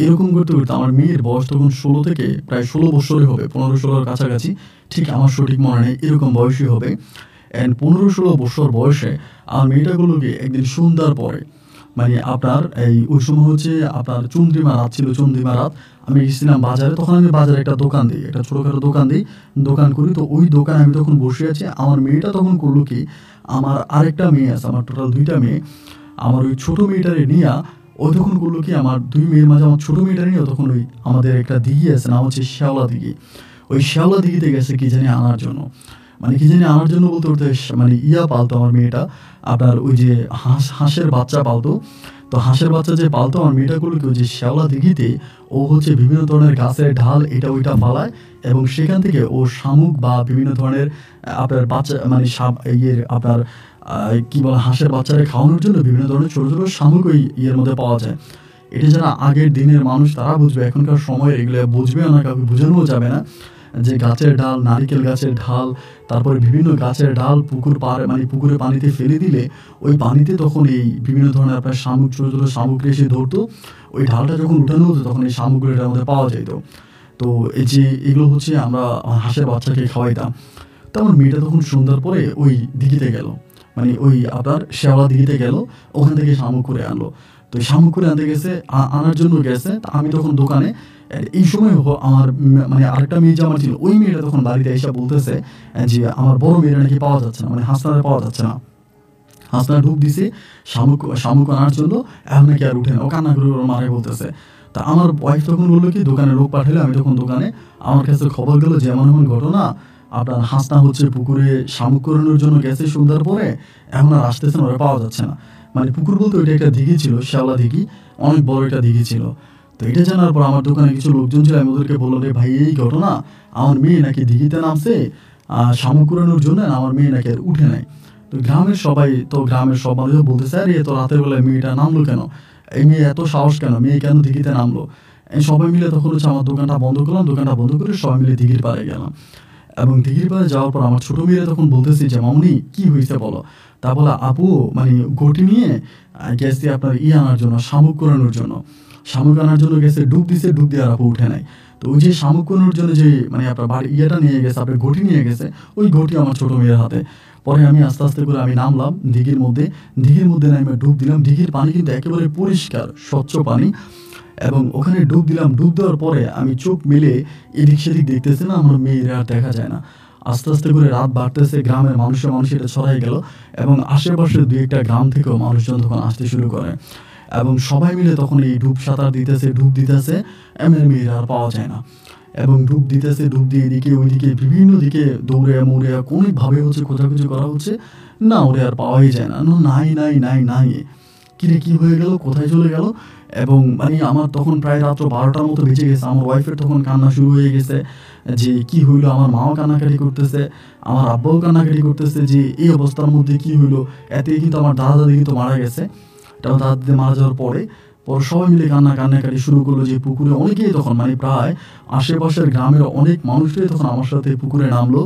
এরকম করতে করতে আমার মেয়ের বয়স তখন 16 থেকে প্রায় 16 বছরই হবে, 15-16 কাছাকাছি, ঠিক আমার সঠিক মনে নেই, এরকম বয়সই হবে। অ্যান্ড 15-16 বছর বয়সে আমার মেয়েটাগুলোকে একদিন সন্ধ্যার পরে মানে আপনার ওই সময় হচ্ছে আপনার চন্দ্রিমা রাত ছিল, চন্দ্রিমা রাত। আমি গেছিলাম বাজারে, তখন আমি বাজারে একটা দোকান দিই, একটা ছোটোখাটো দোকান করি। তো ওই দোকানে আমি তখন বসে আছি। আমার মেয়েটা তখন করলো কি, আমার আরেকটা মেয়ে আছে, আমার টোটাল 2টা মেয়ে, আমার ওই ছোটো মেয়েটারে নিয়ে ও তখন করলো কি, আমার 2 মেয়ের মাঝে আমার ছোটো মেয়েটারে নিয়ে তখন ওই আমাদের একটা দিঘি আছে, নাম হচ্ছে শ্যাওলা দিঘি। ওই শ্যাওলা দিঘিতে গেছে কি জানি আনার জন্য, মানে কি জানি আনার জন্য বলতে বলতে মানে পালতো আমার মেয়েটা, আপনার ওই যে হাঁসের বাচ্চা পালতো। তো হাঁসের বাচ্চা যে পালতো আমার মেয়েটা করলো কি, ওই যে শ্যাওলা দিঘিতে ও হচ্ছে বিভিন্ন ধরনের গাছের ঢাল এটা ওইটা ফালায়, এবং সেখান থেকে ও শামুক বা বিভিন্ন ধরনের আপনার বাচ্চা মানে আপনার কি বলে হাঁসের বাচ্চারা খাওয়ানোর জন্য বিভিন্ন ধরনের ছোটো ছোটো শামুক ওই ইয়ের মধ্যে পাওয়া যায়। এটা যারা আগের দিনের মানুষ তারা বুঝবে, এখনকার সময় এগুলো বুঝবেও না, কাউকে বোঝানোও যাবে না। যে গাছের ডাল, নারিকেল গাছের ঢাল, তারপরে বিভিন্ন গাছের ডাল পুকুর পাড়ে মানে পুকুরে পানিতে ফেলে দিলে ওই পানিতে তখন এই বিভিন্ন ধরনের আপনার শামুক, ছোটো ছোটো শামুক এসে ধরতো। ওই ঢালটা যখন উঠানো হতো তখন এই শামুকগুলো এটার মধ্যে পাওয়া যেত। তো এই যে এগুলো হচ্ছে আমরা হাঁসের বাচ্চাকে খাওয়াইতাম। তো আমার মেয়েটা তখন সন্ধ্যার পরে ওই দিঘিতে গেল, মানে ওই আপনার শ্যাওলা দিঘিতে গেল, ওখান থেকে শামুক করে আনলো। তো শামুক করে আনতে গেছে, আনার জন্য গেছে। তা আমি তখন দোকানে, এই সময় আমার মানে আরেকটা মেয়ে যে আমার ছিল, ওই মেয়েটা তখন বাড়িতে এসে বলতেছে যে আমার বড় মেয়েরা নাকি পাওয়া যাচ্ছে না, মানে হাসনারে পাওয়া যাচ্ছে না। হাসনা ডুব দিছে শামুক আনার জন্য, এখন নাকি আর উঠে না, ও কান্না করে ওর মারে বলতেছে। তা আমার ওয়াইফ তখন বললো কি, দোকানে লোক পাঠালে। আমি তখন দোকানে, আমার কাছে খবর গেলো যে এমন এমন ঘটনা, আপনার হাসনা হচ্ছে পুকুরে শামুক করানোর জন্য গেছে সন্ধ্যার পরে, এখন আর আসতেছে না, ওরা পাওয়া যাচ্ছে না। মানে পুকুর বলতে ওইটা একটা দিঘি ছিল, শ্যাওলা দিঘি, অনেক বড় একটা দিঘি ছিল। তো এটা জানার পর আমার দোকানে কিছু লোকজন ছিল, আমি ওদেরকে বললো রে ভাই এই ঘটনা, আমার মেয়ে নাকি দিঘিতে নামছে শামুক কুড়ানোর জন্য, আমার মেয়ে নাকি আর উঠে নাই। তো গ্রামের সব মানুষ বলতেছে, আরে এত রাতের বেলায় মেয়েটা নামলো কেন, এই মেয়ে এত সাহস কেন, মেয়ে কেন দিঘিতে নামলো। সবাই মিলে তখন হচ্ছে আমার দোকানটা বন্ধ করলাম, দোকানটা বন্ধ করে সবাই মিলে দিঘির পাড়ে গেলাম। এবং দিঘির পাড়ে যাওয়ার পর আমার ছোটো মেয়েরা তখন বলতেছি যে মামনি কি হয়েছে বলো। তা বলে আপু মানে ঘটি নিয়ে গেছে আপনার আনার জন্য, শামুক কুড়ানোর জন্য। শামুক আনার জন্য গেছে, ডুব দিছে, ডুব দিয়ে আর আপু উঠে নাই। তো ওই যে শামুক কুড়ানোর জন্য যে মানে আপনার বাড়ি নিয়ে গেছে, আপনার ঘটি নিয়ে গেছে, ওই ঘটি আমার ছোটো মেয়ের হাতে। পরে আমি আস্তে আস্তে করে আমি নামলাম দিঘির মধ্যে নামে ডুব দিলাম। দিঘির পানি কিন্তু একেবারে পরিষ্কার স্বচ্ছ পানি, এবং ওখানে ডুব দিলাম। ডুব দেওয়ার পরে আমি চোখ মেলে এদিক সেদিক দেখতেছি না, আমার মেয়ের আর দেখা যায় না। আস্তে আস্তে করে রাত বাড়তেছে, গ্রামের মানুষ এটা ছড়াই গেল, এবং আশেপাশে 2-1টা গ্রাম থেকেও মানুষজন তখন আসতে শুরু করে, এবং সবাই মিলে তখন এই ডুব দিতেছে। এমএর মেয়েরা আর পাওয়া যায় না, এবং ডুব দিয়ে এদিকে ওইদিকে বিভিন্ন দিকে দৌড়ে মোড়ে অনেকভাবে হচ্ছে খোঁজাখুঁজি করা হচ্ছে, না ওরে আর পাওয়াই যায় না। নাই কিরে কি হয়ে গেল, কোথায় চলে গেল। এবং মানে আমার তখন প্রায় রাত্র 12টার মতো বেঁচে গেছে। আমার ওয়াইফের তখন কান্না শুরু হয়ে গেছে যে কি হইলো, আমার মাও কান্নাকাটি করতেছে, আমার আব্বাও কান্নাকাটি করতেছে যে এই অবস্থার মধ্যে কি হইলো। এতে কিন্তু আমার দাদি কিন্তু মারা গেছে। এটা দাদি মারা যাওয়ার পরে সবাই মিলে কান্নাকাটি শুরু করলো যে পুকুরে অনেকেই তখন মানে প্রায় আশেপাশের গ্রামের অনেক মানুষরাই তখন আমার সাথে পুকুরে নামলো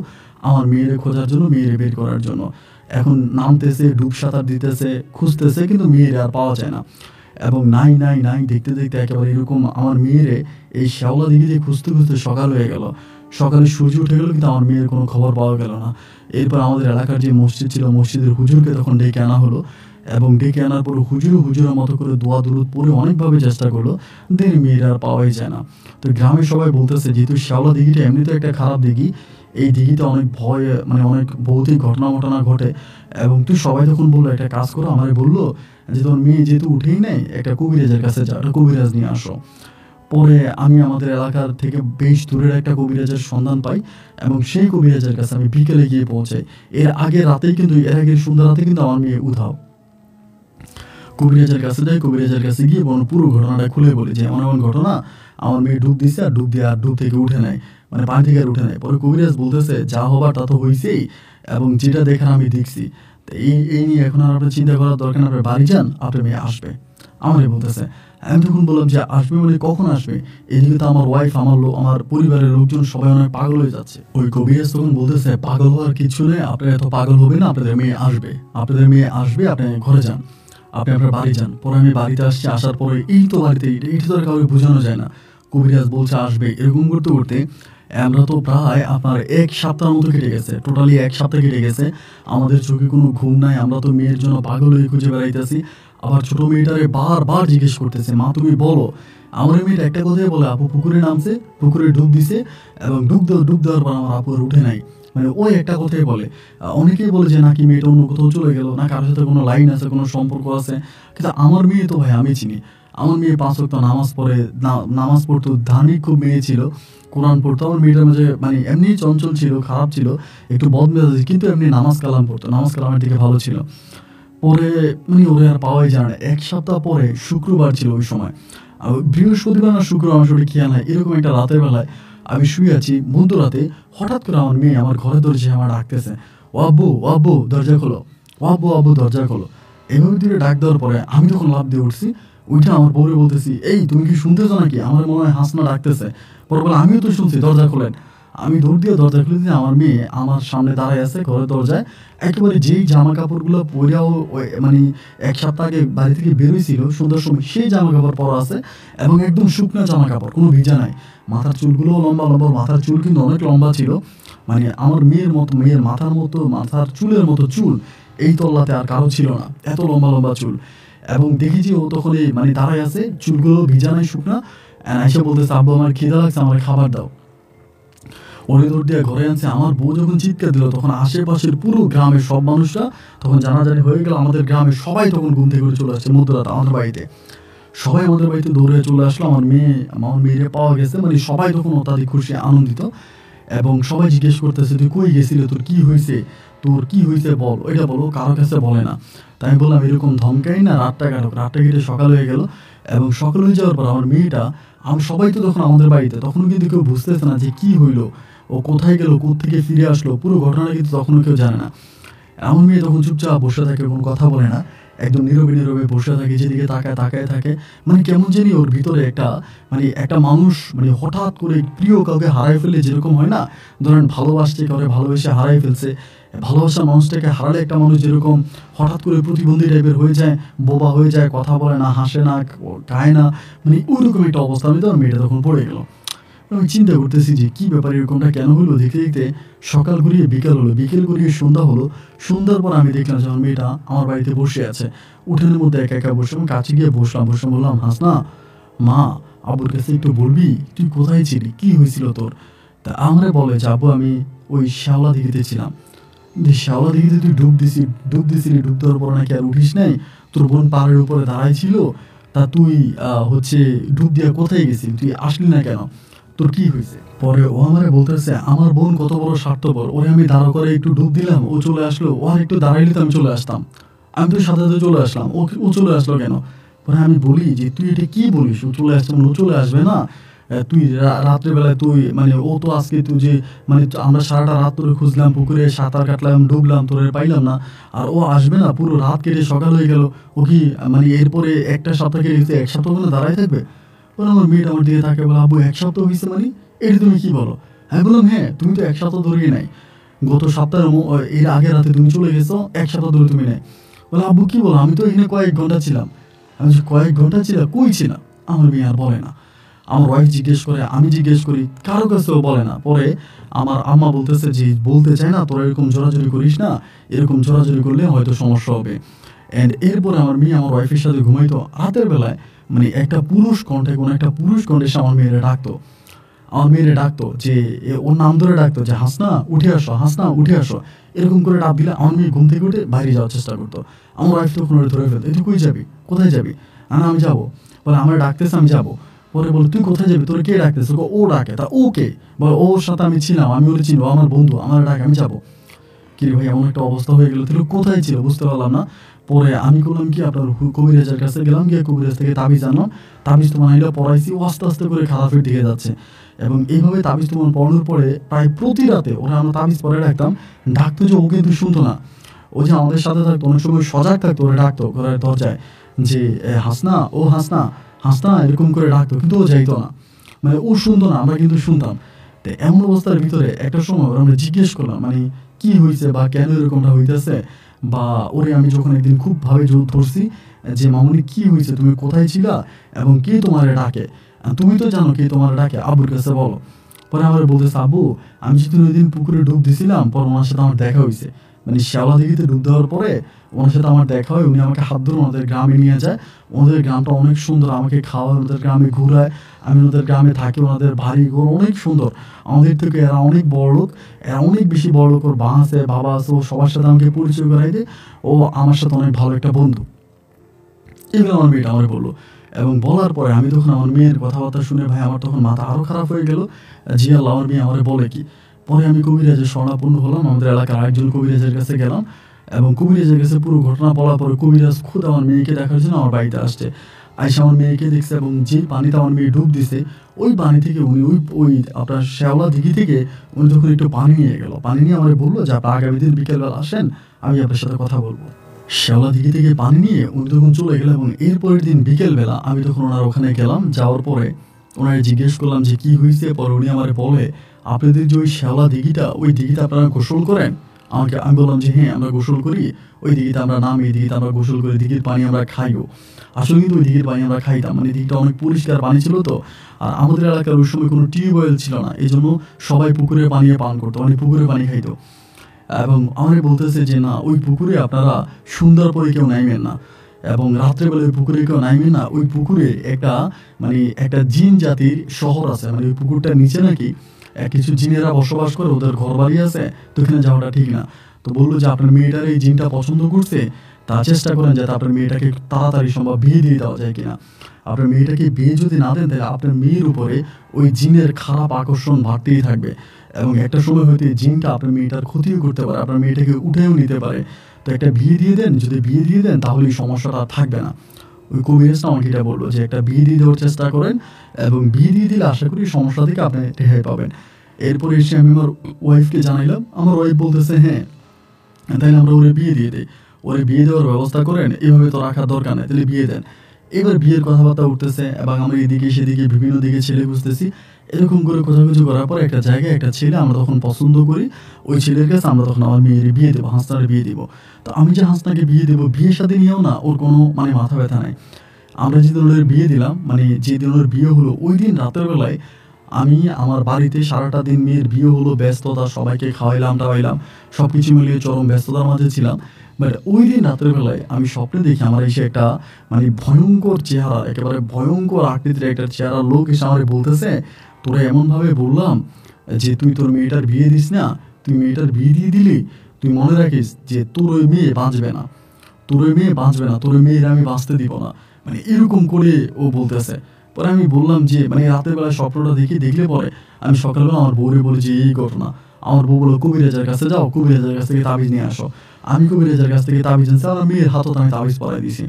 আমার মেয়েরে খোঁজার জন্য, মেয়েরে বের করার জন্য। এখন নামতেছে, ডুব সাঁতার দিতেছে, খুঁজতেছে, কিন্তু মেয়েরে আর পাওয়া যায় না। এবং নাই দেখতে একেবারে এরকম আমার মেয়েরে এই শ্যাওলা দিঘিতে খুঁজতে সকাল হয়ে গেল। সকালে সূর্য উঠে গেল, কিন্তু আমার মেয়ের কোনো খবর পাওয়া গেল না। এরপর আমাদের এলাকার যে মসজিদ ছিল, মসজিদের হুজুরকে তখন ডেকে আনা হলো, এবং ডেকে আনার পর হুজুরের মতো করে দোয়া দুরুদ পড়ে অনেকভাবে চেষ্টা করলো, দেরি মেয়েরা আর পাওয়াই যায় না। তো গ্রামের সবাই বলতেছে যেহেতু শ্যাওলা দিঘিটা এমনিতে একটা খারাপ দিঘি, এই দিঘিতে অনেক ভয় মানে অনেক ভৌতিক ঘটনা ঘটে। এবং তুই সবাই তখন বললো একটা কাজ করো, আমারে বললো যে তোর মেয়ে যেহেতু উঠেই নেই, একটা কবিরাজের কাছে যাও, একটা কবিরাজ নিয়ে আসো। পরে আমি আমাদের এলাকার থেকে বেশ দূরের একটা কবিরাজের সন্ধান পাই, এবং সেই কবিরাজের কাছে আমি বিকেলে গিয়ে পৌঁছাই। এর আগে সন্ধ্যা রাতে কিন্তু আমার মেয়ে উধাও। কবিরাজের কাছে গিয়ে পুরো ঘটনাটা খুলে বলি যে এমন ঘটনা, আমার মেয়ে ডুব দিছে, আর ডুব থেকে উঠে নেয়। মানে পানি থেকে আর উঠে নাই। পরে কবিরাজ বলতেছে যা হবার তা তো হয়েছেই, এবং যেটা দেখার আমি দেখছি, তো এই নিয়ে এখন আর আপনার চিন্তা করার দরকার না, আপনার বাড়ি যান, আপনার মেয়ে আসবে। আমারই বলতেছে। আমি তখন বললাম যে আসবে মানে কখন আসবে? এদিকে তো আমার ওয়াইফ, আমার পরিবারের লোকজন সবাই অনেক পাগল হয়ে যাচ্ছে। ওই কবিরাজ তখন বলতেছে পাগল হওয়ার কিছু নেই, আপনারা এত পাগল হবে না, আপনাদের মেয়ে আসবে, আপনাদের মেয়ে আসবে, আপনি ঘরে যান, আপনি আপনার বাড়ি যান। পরে আমি বাড়িতে আসছি, আসার পরে এই তো বাড়িতে এটা তো আর কাউকে বোঝানো যায় না, কবিরাজ বলছে আসবে। এরকম করতে করতে আমরা তো প্রায় আপনার 1 সপ্তাহের মতো কেটে গেছে, টোটালি 1 সপ্তাহ কেটে গেছে। আমাদের চোখে কোনো ঘুম নাই, আমরা তো মেয়ের জন্য পাগল হয়ে খুঁজে বেড়াইতেছি। আবার ছোট মেয়েটারে বারবার জিজ্ঞেস করতেছে মা তুমি বলো। আমার মেয়েটা একটা কথাই বলে আপু পুকুরে নামছে, পুকুরে ডুব দিছে, এবং ডুব দেওয়ার পর আমার আপু আর উঠে নাই। মানে ওই একটা কথাই বলে। অনেকেই বলে যে নাকি মেয়েটা অন্য কোথাও চলে গেল, না কারোর সাথে কোনো লাইন আছে, কোনো সম্পর্ক আছে। কিন্তু আমার মেয়ে তো ভাই আমি চিনি। আমার মেয়ে 5 ওয়াক্ত নামাজ পড়ে, নামাজ পড়তো, ধার্মিক খুব মেয়ে ছিল, কোরআন পড়তো। আমার মেয়েটার মাঝে মানে এমনি চঞ্চল ছিল, খারাপ ছিল, একটু বদমেজাজি, কিন্তু এমনি নামাজ কালাম পড়তো, নামাজ কালামের দিকে ভালো ছিল। পরে মানে ওরে আর পাওয়াই যায় না। 1 সপ্তাহ পরে শুক্রবার ছিল ওই সময়, বৃহস্পতিবার না শুক্রবার আমার সঠিক খেয়াল নাই, এরকম একটা রাতের বেলায় আমি শুয়ে আছি, মধ্যরাতে হঠাৎ করে আমার মেয়ে আমার ঘরে দরজায় আমার ডাকতেছে, ও আব্বু, ও আব্বু দরজা খোলো, ও আব্বু, আব্বু দরজা খোলো। এভাবে দূরে ডাক দেওয়ার পরে আমি তখন লাফ দিয়ে উঠছি, ওইটা আমার বউরে বলতেছি এই তুমি কি শুনতেছো নাকি, আমার মনে হয় হাসনা ডাকতেছে। পরে বলে আমিও তো শুনছি, দরজা খোলেন। আমি দৌড় দিয়ে দরজা খুলে দিয়ে আমার মেয়ে আমার সামনে দাঁড়ায় আছে ঘরের দরজায়। একেবারে যেই জামা কাপড়গুলো পরেও মানে 1 সপ্তাহ আগে বাড়ি থেকে বেরোইছিল সন্ধ্যার সময়, সেই জামা কাপড় পরা আছে, এবং একদম শুকনো জামা কাপড়, কোনো ভিজা নাই। মাথার চুলগুলোও লম্বা লম্বা, মাথার চুল কিন্তু অনেক লম্বা ছিল, মানে আমার মেয়ের মতো, মেয়ের মাথার মতো, মাথার চুলের মতো চুল এই তল্লাতে আর কারো ছিল না, এত লম্বা লম্বা চুল। এবং দেখেছি ও তখন মানে দাঁড়ায় আছে, চুলগুলো ভিজা নাই, শুকনা। এসে বলতেছে আব্বু আমার খিদা লাগছে, আমার খাবার দাও। ওরে দৌড় দিয়ে ঘরে আনছে। আমার বউ যখন চিৎকার দিল তখন আশেপাশের পুরো গ্রামের সব মানুষরা তখন জানাজানি হয়ে গেল। আমাদের গ্রামের সবাই তখন ঘুম থেকে উঠে চলে আসছে মধ্যরাত আমাদের বাড়িতে, সবাই আমাদের বাড়িতে দৌড়ে চলে আসলো। আমার মেয়েরে পাওয়া গেছে, মানে সবাই তখন অত্যাধিক খুশি, আনন্দিত। এবং সবাই জিজ্ঞেস করতেছে তুই কই গেছিলে, তোর কি হয়েছে, তোর কি হয়েছে বল, এটা বলো, কারো কাছে বলে না। তাই আমি বললাম এরকম ধমকাই না, রাতটা কাটুক। রাতটা কেটে সকাল হয়ে গেল, এবং সকাল হয়ে যাওয়ার পর আমার মেয়েটা, সবাই তো তখন আমাদের বাড়িতে, তখনও কিন্তু কেউ বুঝতেছে না যে কি হইলো, ও কোথায় গেল, কোত্থেকে ফিরে আসলো, পুরো ঘটনাটা কিন্তু তখনও কেউ জানে না। আমার মেয়ে তখন চুপচাপ বসে থাকে, কোনো কথা বলে না, একদম নীরবে নীরবে বসে থাকে, যেদিকে তাকায় তাকায় থাকে। মানে কেমন জানি ওর ভিতরে একটা, মানে একটা মানুষ মানে হঠাৎ করে প্রিয় কাউকে হারাই ফেললে যেরকম হয় না, ধরেন ভালোবাসতে কাউকে ভালোবেসে হারাই ফেলছে, ভালোবাসা মানুষটাকে হারালে একটা মানুষ যেরকম হঠাৎ করে প্রতিবন্ধী টাইপের হয়ে যায়, বোবা হয়ে যায়, কথা বলে না, হাসে না, গায় না, মানে ওইরকম একটা অবস্থা। আমি তো আমার মেয়েটা তখন পড়ে গেল। আমি চিন্তা করতেছি যে কী ব্যাপার, এরকমটা কেন হলো। দেখতে দেখতে সকাল গড়িয়ে বিকেল হলো, বিকেল গড়িয়ে সন্ধ্যা হলো। সন্ধ্যার পর আমি দেখলাম যে আমার মেয়েটা আমার বাড়িতে বসে আছে, উঠোনের মধ্যে একা একা বসে। আমি কাছে গিয়ে বসলাম, বললাম হাসনা, মা আব্বুর কাছে একটু বলবি তুই কোথায় ছিলি, কি হয়েছিল তোর। তা আমরা বলে যে আব্বু আমি ওই শ্যাওলা দিঘিতে ছিলাম। শ্যাওলা দিঘিতে তুই ডুব দিছিলি, ডুব দেওয়ার পর নাকি আর উঠিস নাই, তোর বোন পাহাড়ের উপরে দাঁড়াই ছিল, তা তুই হচ্ছে ডুব দিয়ে কোথায় গেছিলি, তুই আসলি না কেন, তোর কি হয়েছে। পরে ও আমারে বলতেছে আমার বোন কত বড় স্বার্থপর, ওরে আমি দাঁড়া করে একটু ডুব দিলাম, ও চলে আসলো, ও আর একটু দাঁড়াইলে তো আমি চলে আসতাম, আমি তো সাথে সাথে চলে আসলাম, ও চলে আসলো কেন। পরে আমি বলি যে তুই এটা কি বলিস, ও চলে আসছে, ও চলে আসবে না, তুই রাত্রেবেলায় তুই মানে ও তো আজকে তুই যে মানে আমরা সারাটা রাত তোরে খুঁজলাম, পুকুরে সাঁতার কাটলাম, ডুবলাম, তোরে পাইলাম না, আর ও আসবে না, পুরো রাত কেটে সকাল হয়ে গেল, ও কি মানে এরপরে একটা সপ্তাহ কেটে গেছে, 1 সপ্তাহ মানে দাঁড়াই থাকবে। বলে আমার মেয়েটা আমার দিকে থাকে, বলে আব্বু 1 সপ্তাহ হয়েছে মানে, এটা তুমি কি বলো। আমি বললাম হ্যাঁ, তুমি তো 1 সপ্তাহ ধরেই নাই, গত সপ্তাহের এর আগের রাতে তুমি চলে গেছো, 1 সপ্তাহ ধরে তুমি নেই। বলে আব্বু কি বলো, আমি তো এখানে কয়েক ঘন্টা ছিলাম। আমি কয়েক ঘন্টা ছিলাম, কই ছিলাম। আমার মেয়ে আর বলে না। আমার ওয়াইফ জিজ্ঞেস করে, আমি জিজ্ঞেস করি, কারো কাছেও বলে না। পরে আমার আম্মা বলতেছে যে বলতে চাই না, তোরা এরকম জোরাজুরি করিস না, এরকম জোরাজুরি করলে হয়তো সমস্যা হবে। অ্যান্ড এরপরে আমার মেয়ে আমার ওয়াইফের সাথে ঘুমাইতো রাতের বেলায়, মানে একটা পুরুষ কণ্ঠে, কোনো একটা পুরুষ কণ্ঠে সে আমার মেয়েরে ডাকতো যে ওর নাম ধরে ডাকতো যে হাসনা উঠে আসো, হাসনা উঠে আসো, এরকম করে ডাক দিলে আমার মেয়ে ঘুম থেকে উঠে বাইরে যাওয়ার চেষ্টা করতো। আমার ওয়াইফ তখন ওরা ধরে ফেলতো, তুই কই যাবি, কোথায় যাবি। আমি যাবো। বলে আমার ডাকতেছে, আমি যাবো। পরে বলে তুই কোথায় যাবি, তোর কে ডাকতেছে, ও ডাকে, তা ওকে বলে ওর সাথে আমি ছিলাম, আমি ওরে চিনবো, আমার বন্ধু, আমার ডাকে, আমি যাবো। কি ভাই এমন একটা অবস্থা হয়ে গেল, তাহলে কোথায় ছিল বুঝতে পারলাম না। পরে আমি করলাম কি, আপনার কবিরাজের কাছে গেলাম, গিয়ে কবিরাজ থেকে তাবিজ আনলাম। তাবিজ তো বানাইলে পড়াইছি, ও আস্তে আস্তে করে খারাপের দিকে যাচ্ছে। এবং এইভাবে তাবিজ তোমার পড়ানোর পরে প্রায় প্রতি রাতে ওরা আমরা তাবিজ পরে রাখতাম, ডাকতো যে ও কিন্তু শুনতো না। ও যে আমাদের সাথে থাকতো, অনেক সময় সজাগ থাকতো, ওরা ডাকতো ঘরের দরজায় যে হাসনা, ও হাসনা, হাসনা, এরকম করে ডাকতো, কিন্তু ও যাইতো না, মানে ও শুনতো না, আমরা কিন্তু শুনতাম। তো এমন অবস্থার ভিতরে একটা সময় আমরা জিজ্ঞেস করলাম মানে কি হয়েছে বা কেন এরকমটা হইতেছে, বা ওরে আমি যখন একদিন খুব ভাবে ধরছি যে মামুনি কি হয়েছে, তুমি কোথায় ছিলা এবং কে তোমারে ডাকে, তুমি তো জানো কে তোমার ডাকে, আব্বুর কাছে বলো। পরে আমার বলতেছে, আব্বু আমি যেদিন ওই দিন পুকুরে ডুব দিছিলাম, পর ওনার সাথে আমার দেখা হয়েছে, মানে শ্যাওলা দিঘিতে ডুব দেওয়ার পরে ওনার সাথে আমার দেখা হয়, উনি আমাকে হাত ধরে ওনাদের গ্রামে নিয়ে যায়। ওনাদের গ্রামটা অনেক সুন্দর, আমাকে খাওয়ায়, ওনাদের গ্রামে ঘুরায়, আমি ওনাদের গ্রামে থাকি, ওনাদের বাড়ি ঘর অনেক সুন্দর, আমাদের থেকে এরা অনেক বড় লোক, এরা অনেক বেশি বড় লোক, ওর মা আছে, বাবা আছে, ও সবার সাথে আমাকে পরিচয় করাই দেয়, ও আমার সাথে অনেক ভালো একটা বন্ধু। এগুলো আমার মেয়েটা আমার বললো। এবং বলার পরে আমি তখন আমার মেয়ের কথাবার্তা শুনে ভাই আমার তখন মাথা আরও খারাপ হয়ে গেল, জি আল্লাহ আমার মেয়ে আমার বলে কি। পরে আমি কবিরাজের শরণাপন্ন হলাম, আমাদের এলাকার আরেকজন কবিরাজের কাছে গেলাম, এবং কবিরাজের কাছে পুরো ঘটনা বলার পরে কবিরাজ খুদ আমার মেয়েকে দেখার জন্য আমার বাড়িতে আসছে। আইসা আমার মেয়েকে দেখছে, এবং যে পানিতে আমার মেয়ে ডুব দিছে ওই পানি থেকে উনি ওই ওই আপনার শ্যাওলা দিঘি থেকে উনি তখন একটু পানি নিয়ে গেল, পানি নিয়ে আমার বললো যে আপনি আগামী দিন বিকেলবেলা আসেন, আমি আপনার সাথে কথা বলবো। শ্যাওলা দিঘি থেকে পানি নিয়ে উনি তখন চলে গেল, এবং এরপরের দিন বিকেলবেলা আমি তখন ওনার ওখানে গেলাম। যাওয়ার পরে ওনারে জিজ্ঞেস করলাম যে কি হয়েছে, পরে উনি আমার বলে আপনাদের যে ওই শ্যাওলা দিঘিটা, ওই দিঘিতে আপনারা গোসল করেন। আমি বললাম যে হ্যাঁ আমরা গোসল করি, ওই দিঘিতে আমরা নামি, এই দিঘিতে আমরা গোসল করি, দিঘির পানি আমরা খাইও। আসলে কিন্তু ওই দিঘির পানি আমরা খাইতাম, মানে দিঘিটা অনেক পরিষ্কার পানি ছিল তো, আর আমাদের এলাকার ওই সময় কোনো টিউবওয়েল ছিল না, এই জন্য সবাই পুকুরের পানি পান করতো, মানে পুকুরের পানি খাইতো। এবং আমার বলতেছে যে না ওই পুকুরে আপনারা সন্ধ্যার পরে কেউ নাইবেন না, এবং রাত্রেবেলা ওই পুকুরে কেউ নাইবেন না, ওই পুকুরে একটা মানে একটা জিন জাতির শহর আছে, মানে ওই পুকুরটার নিচে নাকি কিছু জিনেরা বসবাস করে, ওদের ঘর বাড়ি আছে, তো এখানে যাওয়াটা ঠিক না। তো বললো যে আপনার মেয়েটার এই জিনটা পছন্দ করছে, তা চেষ্টা করেন যাতে আপনার মেয়েটাকে তাড়াতাড়ি সম্ভব বিয়ে দিয়ে দেওয়া যায় কিনা। আপনার মেয়েটাকে বিয়ে যদি না দেন, তাহলে আপনার মেয়ের উপরে ওই জিনের খারাপ আকর্ষণ বাড়তেই থাকবে, এবং একটা সময় হয়তো এই জিনটা আপনার মেয়েটার ক্ষতিও করতে পারে, আপনার মেয়েটাকে উঠেও নিতে পারে। তো একটা বিয়ে দিয়ে দেন, যদি বিয়ে দিয়ে দেন তাহলে এই সমস্যাটা থাকবে না। ওই কবিরাজটা আমাকে এটা বললো যে একটা বিয়ে দিয়ে দেওয়ার চেষ্টা করেন, এবং বিয়ে দিয়ে দিলে আশা করি সমস্যা থেকে আপনি রেহাই পাবেন। এরপরে এসে আমি আমার ওয়াইফকে জানাইলাম, আমার ওয়াইফ বলতেছে হ্যাঁ তাহলে আমরা ওরে বিয়ে দিয়ে দিই, ওরে বিয়ে দেওয়ার ব্যবস্থা করেন, এভাবে তো রাখার দরকার নেই, তাহলে বিয়ে দেন। এবার বিয়ের কথাবার্তা উঠতেছে, এবং আমরা এদিকে সেদিকে বিভিন্ন দিকে ছেলে খুঁজতেছি। এরকম করে খোঁজাখুঁজি করার পর একটা জায়গায় একটা ছেলে আমরা তখন পছন্দ করি, ওই ছেলের কাছে আমরা তখন আমার মেয়ের বিয়ে দেবো, হাসনার বিয়ে দেবো। তো আমি যে হাসনাকে বিয়ে দেবো, বিয়ের সাথে নিয়েও না ওর কোনো মানে মাথা ব্যথা নাই। আমরা যেদিন ওর বিয়ে দিলাম, মানে যেদিন ওর বিয়ে হলো ওই দিন রাতের বেলায় আমি আমার বাড়িতে সারাটা দিন মেয়ের বিয়ে হলো, ব্যস্ততা, সবাইকে খাওয়াইলাম টাওয়াইলাম, সব কিছু মিলিয়ে চরম ব্যস্ততার মাঝে ছিলাম। বাট ওই দিন রাতের বেলায় আমি স্বপ্নে দেখি আমার এসে একটা মানে ভয়ঙ্কর চেহারা, একেবারে ভয়ঙ্কর আকৃতির একটা চেহারা লোক এসে আমার বলতেছে, তোরা এমনভাবে বললাম যে তুই তোর মেয়েটার বিয়ে দিস না, তুই মেয়েটার বিয়ে দিয়ে দিলি, তুই মনে রাখিস যে তোর ওই মেয়ে বাঁচবে না, তোর ওই মেয়ে বাঁচবে না, তোর ওই মেয়ের আমি বাঁচতে দিব না, মানে এরকম করে ও বলতেছে। পরে আমি বললাম যে মানে রাতের বেলায় স্বপ্নটা দেখলে পরে আমি সকালবেলা আমার বউরে বলি যে এই ঘটনা। আমার বউ বলো কবিরাজের কাছে যাও, কবিরাজের কাছ থেকে তাবিজ নিয়ে আসো। আমি কবিরাজের কাছ থেকে তাবিজ আনছি, আমার মেয়ের হাতত আমি তাবিজ পরাই দিছি।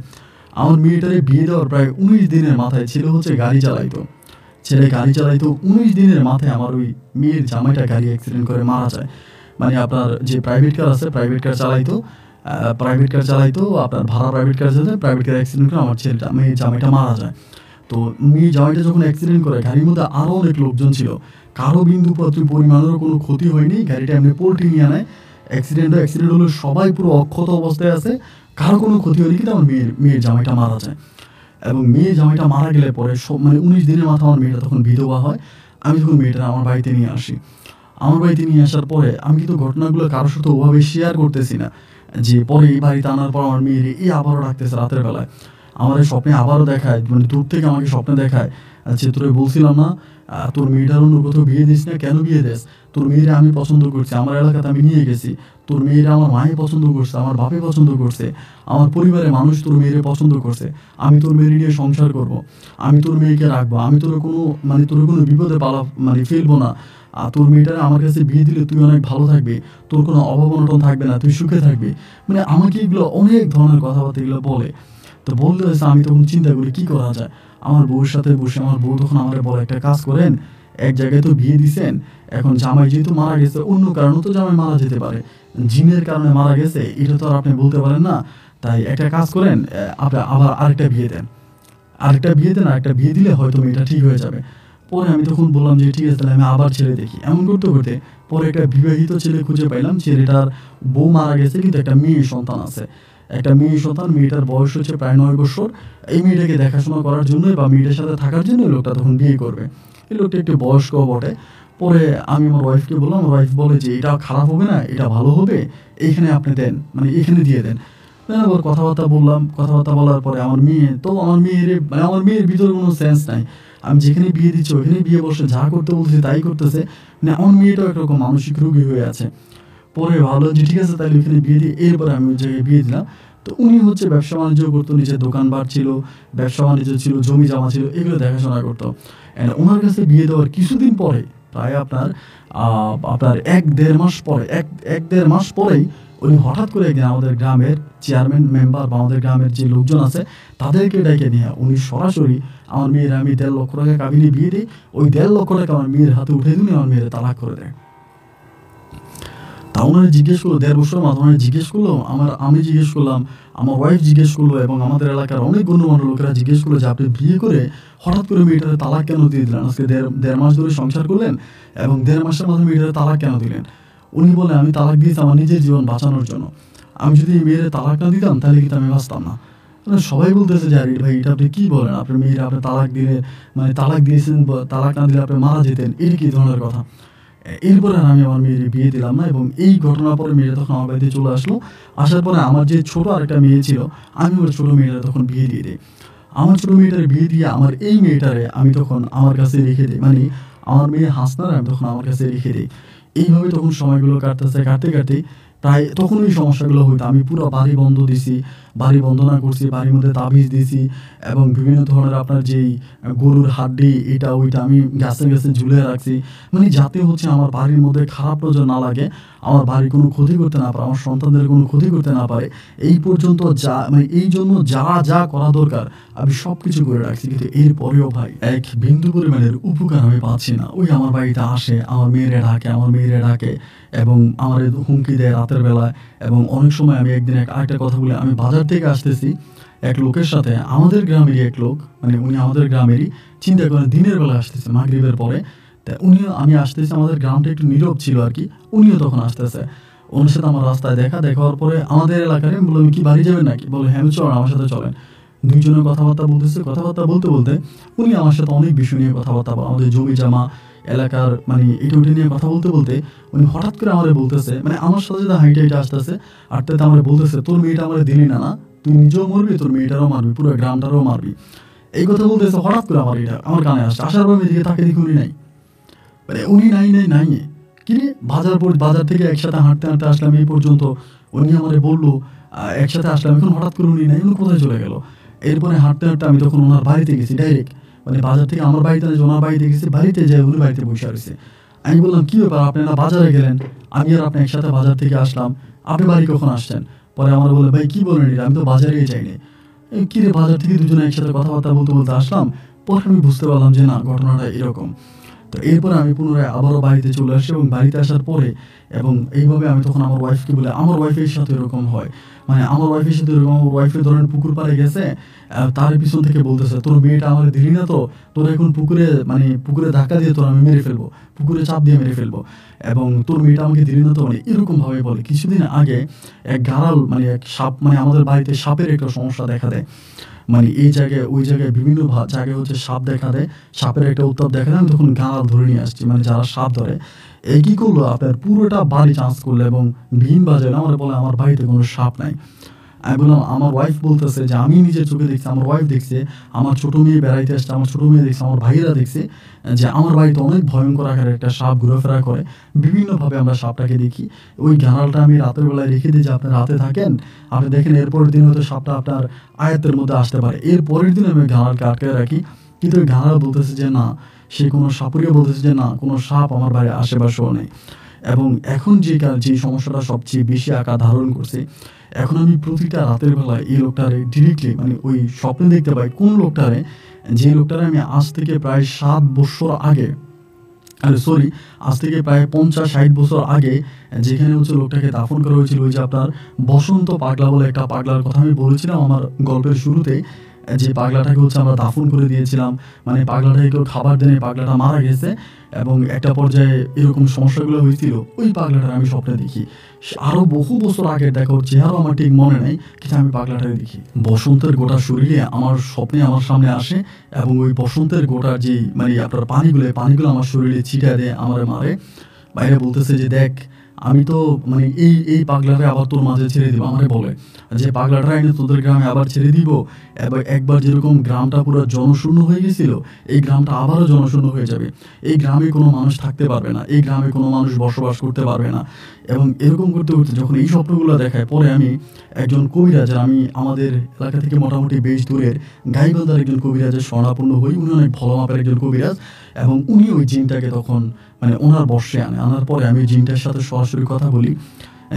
আমার মেয়েটারে বিয়ে দেওয়ার প্রায় 19 দিনের মাথায় ছেলে হচ্ছে গাড়ি চালাইতো, ছেলে গাড়ি চালাইতো 19 দিনের মাথায় আমার ওই মেয়ের জামাইটা গাড়ি অ্যাক্সিডেন্ট করে মারা যায়। মানে আপনার যে প্রাইভেট কার আছে, প্রাইভেট কার চালাইতো আপনার ভাড়া প্রাইভেট কার চালাইতো, প্রাইভেট কার অ্যাক্সিডেন্ট করে আমার ছেলেটা মেয়ের জামাইটা মারা যায়। তো মেয়ে জামাইটা যখন অ্যাক্সিডেন্ট করে, গাড়ির মধ্যে আরও অনেক লোকজন ছিল, কারো বিন্দুপাত্র পরিমাণেরও কোনো ক্ষতি হয়নি, গাড়িটা এমনি পোল্ট্রি নিয়ে নেয়। অ্যাক্সিডেন্ট হলো, সবাই পুরো অক্ষত অবস্থায় আছে, কারো কোনো ক্ষতি হয়নি, কিন্তু আমার মেয়ের জামাইটা মারা যায়। এবং মেয়ে জামাইটা মারা গেলে পরে সব মানে 19 দিনের মাথা আমার মেয়েটা তখন বিধবা হয়। আমি তখন মেয়েটা আমার বাড়িতে নিয়ে আসি। আমার বাড়িতে নিয়ে আসার পরে আমি কিন্তু ঘটনাগুলো কারোর সাথে ওভাবে শেয়ার করতেছি না, যে পরে এই বাড়িতে আনার পর আমার মেয়ের এই আবারও ডাকতেছে রাতের বেলায়। আমার এই স্বপ্নে আবারও দেখায়, মানে দূর থেকে আমাকে স্বপ্নে দেখায় যে তোরে বলছিলাম না তোর মেয়েটার অন্য কোথাও বিয়ে দিস না, কেন বিয়ে দিস? তোর মেয়েরা আমি পছন্দ করছি, আমার এলাকাতে আমি নিয়ে গেছি, তোর মেয়েরা আমার মায়ে পছন্দ করছে, আমার বাপে পছন্দ করছে, আমার পরিবারের মানুষ তোর মেয়েরে পছন্দ করছে, আমি তোর মেয়ের নিয়ে সংসার করব, আমি তোর মেয়েকে রাখবো, আমি তোর কোনো মানে তোর কোনো বিপদে মানে ফেলবো না, আর তোর মেয়েটারে আমার কাছে বিয়ে দিলে তুই অনেক ভালো থাকবি, তোর কোনো অভাব অনটন থাকবে না, তুই সুখে থাকবি। মানে আমাকে এগুলো অনেক ধরনের কথাবার্তা এগুলো বলে। তো বলতে হয়েছে, আমি তখন চিন্তা করি কী করা যায়। আমার বউয়ের সাথে বসে আমার বউ তখন আমাকে বলে, একটা কাজ করেন, এক জায়গায় তো বিয়ে দিছেন, এখন জামাই যেহেতু মারা গেছে, অন্য কারণে তো জামাই মারা যেতে পারে, জিনের কারণে মারা গেছে এটা তো আর আপনি বলতে পারেন না, তাই একটা কাজ করেন, আপনি আবার আরেকটা বিয়ে দেন, আরেকটা বিয়ে দিলে হয়তো মেয়েটা ঠিক হয়ে যাবে। পরে আমি তখন বললাম যে ঠিক আছে, তাহলে আমি আবার ছেলে দেখি। এমন করতে করতে পরে একটা বিবাহিত ছেলে খুঁজে পাইলাম, ছেলেটার বউ মারা গেছে কিন্তু একটা মেয়ে সন্তান আছে, একটা মেয়ে সন্তান, মেয়েটার বয়স হচ্ছে প্রায় 9 বছর। এই মেয়েটাকে দেখাশোনা করার জন্যই বা মেয়েটার সাথে থাকার জন্য লোকটা তখন বিয়ে করবে। এই লোকটা একটু বয়স্ক বটে। পরে আমি আমার ওয়াইফকে বললাম, আমার ওয়াইফ বলে যে এটা খারাপ হবে না, এটা ভালো হবে, এইখানে আপনি দেন, মানে এখানে দিয়ে দেন। আবার কথাবার্তা বললাম, কথাবার্তা বলার পরে আমার মেয়ের ভিতরে কোনো সেন্স নাই, আমি যেখানে বিয়ে দিচ্ছি ওইখানে বিয়ে বসে যা করতে বলছি তাই করতেছে, মানে আমার মেয়েটাও একরকম মানসিক রোগী হয়ে আছে। পরে ভাবলাম যে ঠিক আছে তাহলে ওইখানে বিয়ে দিই। এরপরে আমি ওই জায়গায় বিয়ে দিলাম। তো উনি হচ্ছে ব্যবসা বাণিজ্য করতো, নিজের দোকানপাট ছিল, ব্যবসা বাণিজ্য ছিল, জমি জমা ছিল, এগুলো দেখাশোনা করতো। অ্যান্ড ওনার কাছে বিয়ে দেওয়ার কিছুদিন পরে, প্রায় আপনার আপনার 1-1.5 মাস পরেই উনি হঠাৎ করে একদিন আমাদের গ্রামের চেয়ারম্যান মেম্বার বা আমাদের গ্রামের যে লোকজন আছে তাদেরকে ডেকে নিয়ে উনি সরাসরি আমার মেয়ের, আমি 1.5 লক্ষ টাকা কাবিনে বিয়ে দিই, ওই 1.5 লক্ষ টাকা আমার মেয়ের হাতে উঠে দিলে আমার মেয়ের তালাক করে দেয়। তা ওনারা জিজ্ঞেস করলো, 1.5 বছর মাথায় জিজ্ঞেস করলো, আমি জিজ্ঞেস করলাম, আমার ওয়াইফ জিজ্ঞেস করলো, এবং আমাদের এলাকার অনেক গণ্যমান্য লোকেরা জিজ্ঞেস করলো যে আপনি বিয়ে করে হঠাৎ করে মেয়েটারে তালাক কেন দিয়ে দিলেন? আজকে 1.5 মাস ধরে সংসার করলেন এবং 1.5 মাসের মাথায় মেয়েটারে তালাক কেন দিলেন? উনি বলে, আমি তালাক দিয়েছি আমার নিজের জীবন বাঁচানোর জন্য, আমি যদি এই মেয়েরে তালাক না দিতাম তাহলে কিন্তু আমি বাঁচতাম না। সবাই বলতেছে যে আরে ভাই এটা আপনি কী বলেন, আপনার মেয়েরা আপনি তালাক দিলে, মানে তালাক দিয়েছেন, তালাক না দিলে আপনি মারা যেতেন, এটা কী ধরনের কথা? এরপরে আমি আমার মেয়ের বিয়ে দিলাম না, এবং এই ঘটনার পরে মেয়েটা তখন আমার বাড়িতে চলে আসলো। আসার পরে আমার যে ছোট আরেকটা মেয়ে ছিল, আমি ওর ছোটো মেয়েটা তখন বিয়ে দিয়ে দিই। আমার ছোটো মেয়েটার বিয়ে দিয়ে আমার এই মেয়েটারে আমি তখন আমার কাছে রেখে দিই, মানে আমার মেয়ে হাসনার আমি তখন আমার কাছে রেখে দিই। এইভাবে তখন সময়গুলো কাটতেছে, কাটতে কাটতে প্রায় তখন ওই সমস্যাগুলো হইতো। আমি পুরো বাড়ি বন্ধ দিছি, বাড়ি বন্ধনা করছি, বাড়ির মধ্যে তাবিজ দিছি, এবং বিভিন্ন ধরনের আপনার যেই গরুর হাড্ডি এটা ওইটা আমি গাছে গাছে ঝুলে রাখছি, মানে যাতে হচ্ছে আমার বাড়ির মধ্যে খারাপ নজর না লাগে, আমার বাড়ির কোনো ক্ষতি করতে না পারে, আমার সন্তানদের কোনো ক্ষতি করতে না পারে। এই পর্যন্ত যা, মানে এই জন্য যা যা করা দরকার আমি সব কিছু করে রাখছি, কিন্তু এরপরেও ভাই এক বিন্দু পরিমাণের উপকার আমি পাচ্ছি না। ওই আমার বাড়িতে আসে, আমার মেয়েরে ডাকে এবং আমার হুমকি দেয় রাতের বেলায়। এবং অনেক সময় আমি একদিন আরেকটা কথা বলি, আমি বাজার থেকে আসতেছি এক লোকের সাথে, আমাদের গ্রামেরই এক লোক, মানে উনি আমাদের গ্রামেরই, চিন্তা করেন দিনের বেলা আসতেছে মাগরিবের পরে। তা আমি আসতেছি, আমাদের গ্রামটা একটু নীরব ছিল আর কি, উনিও তখন আসতেছে। ওনার সাথে আমার রাস্তায় দেখা হওয়ার পরে আমাদের এলাকায় বললাম, কি বাড়ি যাবেন নাকি? বলে হ্যাঁ চল আমার সাথে চলেন। দুইজনের কথাবার্তা বলতেছে, কথাবার্তা বলতে বলতে উনি আমার সাথে অনেক বিষয় নিয়ে কথাবার্তা, আমাদের জমি জমা, এলাকার মানে এটা ওইটা নিয়ে কথা বলতে বলতে উনি হঠাৎ করে আমারে বলতেছে, মানে আমার সাথে সাথে হাইটে হাইটে আসতেছে, আটতে আমারে বলতেছে, তোর মেয়েটা আমারে দিলি না, না তুই নিজেও মরবি, তোর মেয়েটারও মারবি, পুরো গ্রামটারও মারবি। এই কথা বলতেছে হঠাৎ করে আমার কানে আসছে। আসার পর দিকে তাকে দেখি উনি নাই, মানে উনি নাই কি রে, বাজার থেকে একসাথে হাঁটতে হাঁটতে আসলাম এই পর্যন্ত, উনি আমারে বললো একসাথে আসলাম, এখন হঠাৎ করে উনি নাই, উনি কোথায় চলে গেল? এরপরে হাঁটতে হাঁটতে আমি তখন ওনার বাড়িতে গেছি ডাইরেক্ট, মানে বাজার থেকে আমার বাড়িতে ওনার বাড়িতে গেছি, বাড়িতে যাই উনি বাড়িতে বসে রয়েছে। আমি বললাম কী ব্যাপার, আপনি না বাজারে গেলেন, আমি আর আপনি একসাথে বাজার থেকে আসলাম, আপনি বাড়ি কখন আসছেন? পরে আমার বলে, ভাই কী বলেন এটা, আমি তো বাজারেই যাইনি। কী রে, বাজার থেকে দুজনে একসাথে কথাবার্তা বলতে বলতে আসলাম। পরে আমি বুঝতে পারলাম যে না, ঘটনাটা এরকম। তো এরপরে আমি পুনরায় আবারও বাড়িতে চলে আসি, এবং বাড়িতে আসার পরে এবং এইভাবে আমি তখন আমার ওয়াইফকে বলে, আমার ওয়াইফের সাথে এরকম হয়, মানে আমার ওয়াইফের সাথে এরকম, আমার ওয়াইফের ধরেন পুকুর পাড়ে গেছে, তার পিছন থেকে বলতেছে, তোর মেয়েটা আমার দিলি না তো, তোর এখন পুকুরে ধাক্কা দিয়ে তোর আমি মেরে ফেলবো, পুকুরে চাপ দিয়ে মেরে ফেলবো, এবং তোর মেয়েটা আমাকে দিলি না তো, মানে এরকমভাবে বলে। কিছুদিন আগে এক গাড়াল, মানে এক সাপ, মানে আমাদের বাড়িতে সাপের একটা সমস্যা দেখা দেয়, মানে এই জায়গায় ওই জায়গায় বিভিন্ন জায়গায় হচ্ছে সাপ দেখা দেয়, সাপের একটা উত্তাপ দেখা দেয়। আমি তখন গাড়াল ধরে নিয়ে আসছি, মানে যারা সাপ ধরে। কী করলো, আপনার পুরোটা বাড়ি চান্স করলো এবং বিন বাজালো, আমার বলে আমার বাড়িতে কোনো সাপ নাই। আমি বললাম আমার ওয়াইফ বলতেছে যে আমি নিজের চোখে দেখছি, আমার ওয়াইফ দেখছে, আমার ছোট মেয়ে বেড়াইতে আসছে, আমার ছোট মেয়ে দেখছে, আমার ভাইয়েরা দেখছে যে আমার বাড়িতে অনেক ভয়ঙ্কর আকারের একটা সাপ ঘোরাফেরা করে। বিভিন্নভাবে আমরা সাপটাকে দেখি। ওই গাঁড়ালটা আমি রাতের বেলায় রেখে দিই যে আপনি রাতে থাকেন, আপনি দেখেন এরপরের দিন হয়তো সাপটা আপনার আয়ত্তের মধ্যে আসতে পারে। এর পরের দিন আমি গাঁড়ালকে আটকে রাখি, কিন্তু ওই গাঁড়াল বলতেছে যে না, সে কোনো সাপুরিয়া বলতেছে যে না, কোনো সাপ আমার বাড়ির আশেপাশেও নেই। এবং এখন যে সমস্যাটা সবচেয়ে বেশি আকার ধারণ করছে, এখন আমি প্রতিটা রাতের বেলায় এই লোকটারে ডিরেক্টলি মানে ওই স্বপ্নে দেখতে পাই। কোন লোকটারে? যে লোকটারে আমি আজ থেকে প্রায় 7 বছর আগে, আরে সরি, আজ থেকে প্রায় 50-60 বছর আগে যেখানে হচ্ছে লোকটাকে দাফন করা হয়েছিল, ওই যে আপনার বসন্ত পাগলা বলে একটা পাগলার কথা আমি বলেছিলাম আমার গল্পের শুরুতে, যে পাগলাটাকে হচ্ছে আমরা দাফন করে দিয়েছিলাম। মানে পাগলাটাকে কেউ খাবার দেনে পাগলাটা মারা গেছে এবং একটা পর্যায়ে এরকম সমস্যাগুলো হয়েছিল। ওই পাগলাটা আমি স্বপ্নে দেখি। আরও বহু বছর আগের দেখা, ওর চেহারাও আমার ঠিক মনে নেই, কিন্তু আমি পাগলাটাকে দেখি। বসন্তের গোটা শরীরে আমার স্বপ্নে আমার সামনে আসে এবং ওই বসন্তের গোটার যে মানে আপনার পানিগুলো আমার শরীরে ছিটা দেয়, আমার মারে। বাইরে বলতেছে যে দেখ, আমি তো মানে এই পাগলারে আবার তোর মাঝে ছেড়ে দিব। আমারে বলে যে পাগলাটা এনে তোদের গ্রামে আবার ছেড়ে দিব। এবার একবার যেরকম গ্রামটা পুরো জনশূন্য হয়ে গেছিল, এই গ্রামটা আবারও জনশূন্য হয়ে যাবে। এই গ্রামে কোনো মানুষ থাকতে পারবে না, এই গ্রামে কোনো মানুষ বসবাস করতে পারবে না। এবং এরকম করতে করতে যখন এই স্বপ্নগুলো দেখায়, পরে আমি একজন কবিরাজ, আমি আমাদের এলাকা থেকে মোটামুটি বেশ দূরের গাইবান্ধার একজন কবিরাজের শরণাপন্ন হই। উনি অনেক ভালো মাপের একজন কবিরাজ এবং উনি ওই জিনটাকে তখন মানে ওনার বর্ষে আনার পরে আমি জিনটার সাথে সরাসরি কথা বলি,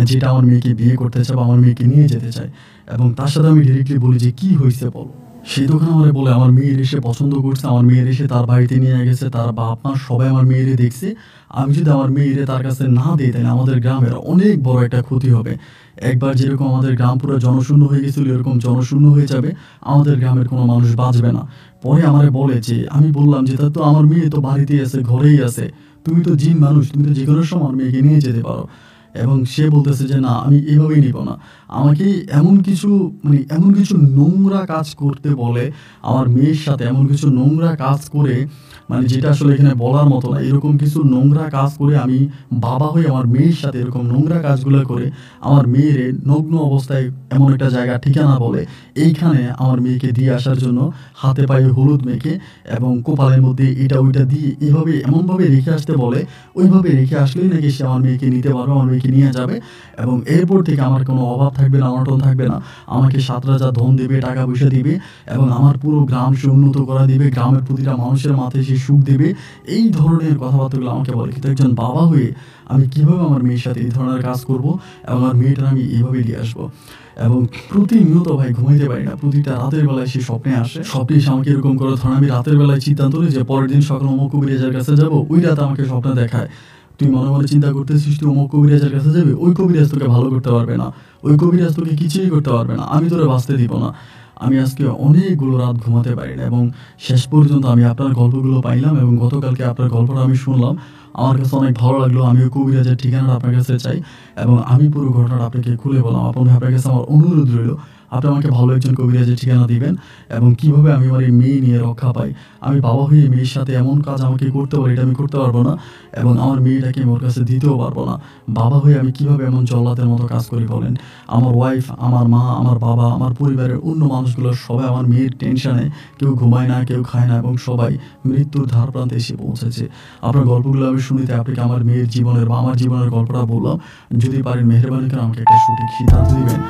যেটা আমার মেয়েকে বিয়ে করতে চায় বা আমার মেয়েকে নিয়ে যেতে চায়। এবং তার সাথে আমি ডিরেক্টলি বলি যে কী হয়েছে বলো। সেই তখন আমার বলে আমার মেয়ের এসে পছন্দ করছে, আমার মেয়ের এসে তার বাড়িতে নিয়ে গেছে, তার বাপ মা সবাই আমার মেয়েরে দেখছে। আমি যদি আমার মেয়েরে তার কাছে না দিই, তাহলে আমাদের গ্রামের অনেক বড় একটা ক্ষতি হবে। একবার যেরকম আমাদের গ্রাম পুরো জনশূন্য হয়ে গেছিল, এরকম জনশূন্য হয়ে যাবে, আমাদের গ্রামের কোনো মানুষ বাঁচবে না। পরে আমারে বলে যে, আমি বললাম যে তা তো আমার মেয়ে তো বাড়িতেই আছে, ঘরেই আছে, তুমি তো জিন মানুষ, তুমি তো যে কোনো সময় আমার মেয়েকে নিয়ে যেতে পারো। এবং সে বলতেছে যে না, আমি এভাবেই নিব না, আমাকে এমন কিছু নোংরা কাজ করতে বলে, আমার মেয়ের সাথে এমন কিছু নোংরা কাজ করে, মানে যেটা আসলে এখানে বলার মতো না, এরকম কিছু নোংরা কাজ করে আমি বাবা হয়ে আমার মেয়ের সাথে এরকম নোংরা কাজগুলো করে আমার মেয়ের নগ্ন অবস্থায় এমন একটা জায়গা ঠিকানা বলে এইখানে আমার মেয়েকে দিয়ে আসার জন্য হাতে পায়ে হলুদ মেখে এবং কপালের মধ্যে এটা ওইটা দিয়ে এভাবে এমনভাবে রেখে আসতে বলে, ওইভাবে রেখে আসলেই নাকি সে আমার মেয়েকে নিতে পারবে, আমার মেয়েকে নিয়ে যাবে এবং এরপর থেকে আমার কোনো অভাব থাকবে না, অনটন থাকবে না। আমাকে 7 রাজা ধন দেবে, টাকা পয়সা দিবে এবং আমার পুরো গ্রাম সে উন্নত করা দিবে, গ্রামের প্রতিটা মানুষের মাথায় সে সুখ দেবে। এই ধরনের কথাবার্তাগুলো আমাকে বলে। কিন্তু একজন বাবা হয়ে আমি কীভাবে আমার মেয়ের সাথে এই ধরনের কাজ করব এবং আমার মেয়েটার আমি এইভাবে নিয়ে আসবো। এবং প্রতিনিয়ত ভাই ঘুমাইতে পারি না, প্রতিটা রাতের বেলায় সে স্বপ্নে আসে। স্বপ্নে এসে আমাকে এরকম করে, ধরেন আমি রাতের বেলায় চিন্তান্ত নিই যে পরের দিন সকালে অমুক কবিরাজের কাছে যাবো, ওই রাতে আমাকে স্বপ্নে দেখায় তুই মনে মনে চিন্তা করতেছিস তুই অমুক কবিরাজের কাছে যাবে, ওই কবিরাজ তোকে ভালো করতে পারবে না, ওই কবিরাজ তোকে কিছুই করতে পারবে না, আমি তোরে বাঁচতে দিব না। আমি আজকে অনেকগুলো রাত ঘুমাতে পারি না এবং শেষ পর্যন্ত আমি আপনার গল্পগুলো পাইলাম এবং গতকালকে আপনার গল্পটা আমি শুনলাম, আমার কাছে অনেক ভালো লাগলো। আমিও কবিরাজের ঠিকানাটা আপনার কাছে চাই এবং আমি পুরো ঘটনাটা আপনাকে খুলে বললাম। আপনার কাছে আমার অনুরোধ রইল, আপনি আমাকে ভালো একজন কবিরাজের ঠিকানা দিবেন এবং কীভাবে আমি আমার এই মেয়ে নিয়ে রক্ষা পাই। আমি বাবা হয়ে মেয়ের সাথে এমন কাজ আমাকে করতে পারি, এটা আমি করতে পারবো না এবং আমার মেয়েটাকে আমি ওর কাছে দিতেও পারবো না। বাবা হয়ে আমি কীভাবে এমন জল্লাদের মতো কাজ করি বলেন। আমার ওয়াইফ, আমার মা, আমার বাবা, আমার পরিবারের অন্য মানুষগুলো সবাই আমার মেয়ের টেনশনে, কেউ ঘুমায় না, কেউ খায় না এবং সবাই মৃত্যুর ধার প্রান্তে এসে পৌঁছেছে। আপনার গল্পগুলো আমি শুনিতে আপনাকে আমার মেয়ের জীবনের বা আমার জীবনের গল্পটা বললাম। যদি পারেন মেহরবানি করে আমাকে একটা সঠিক সিদ্ধান্ত দিবেন।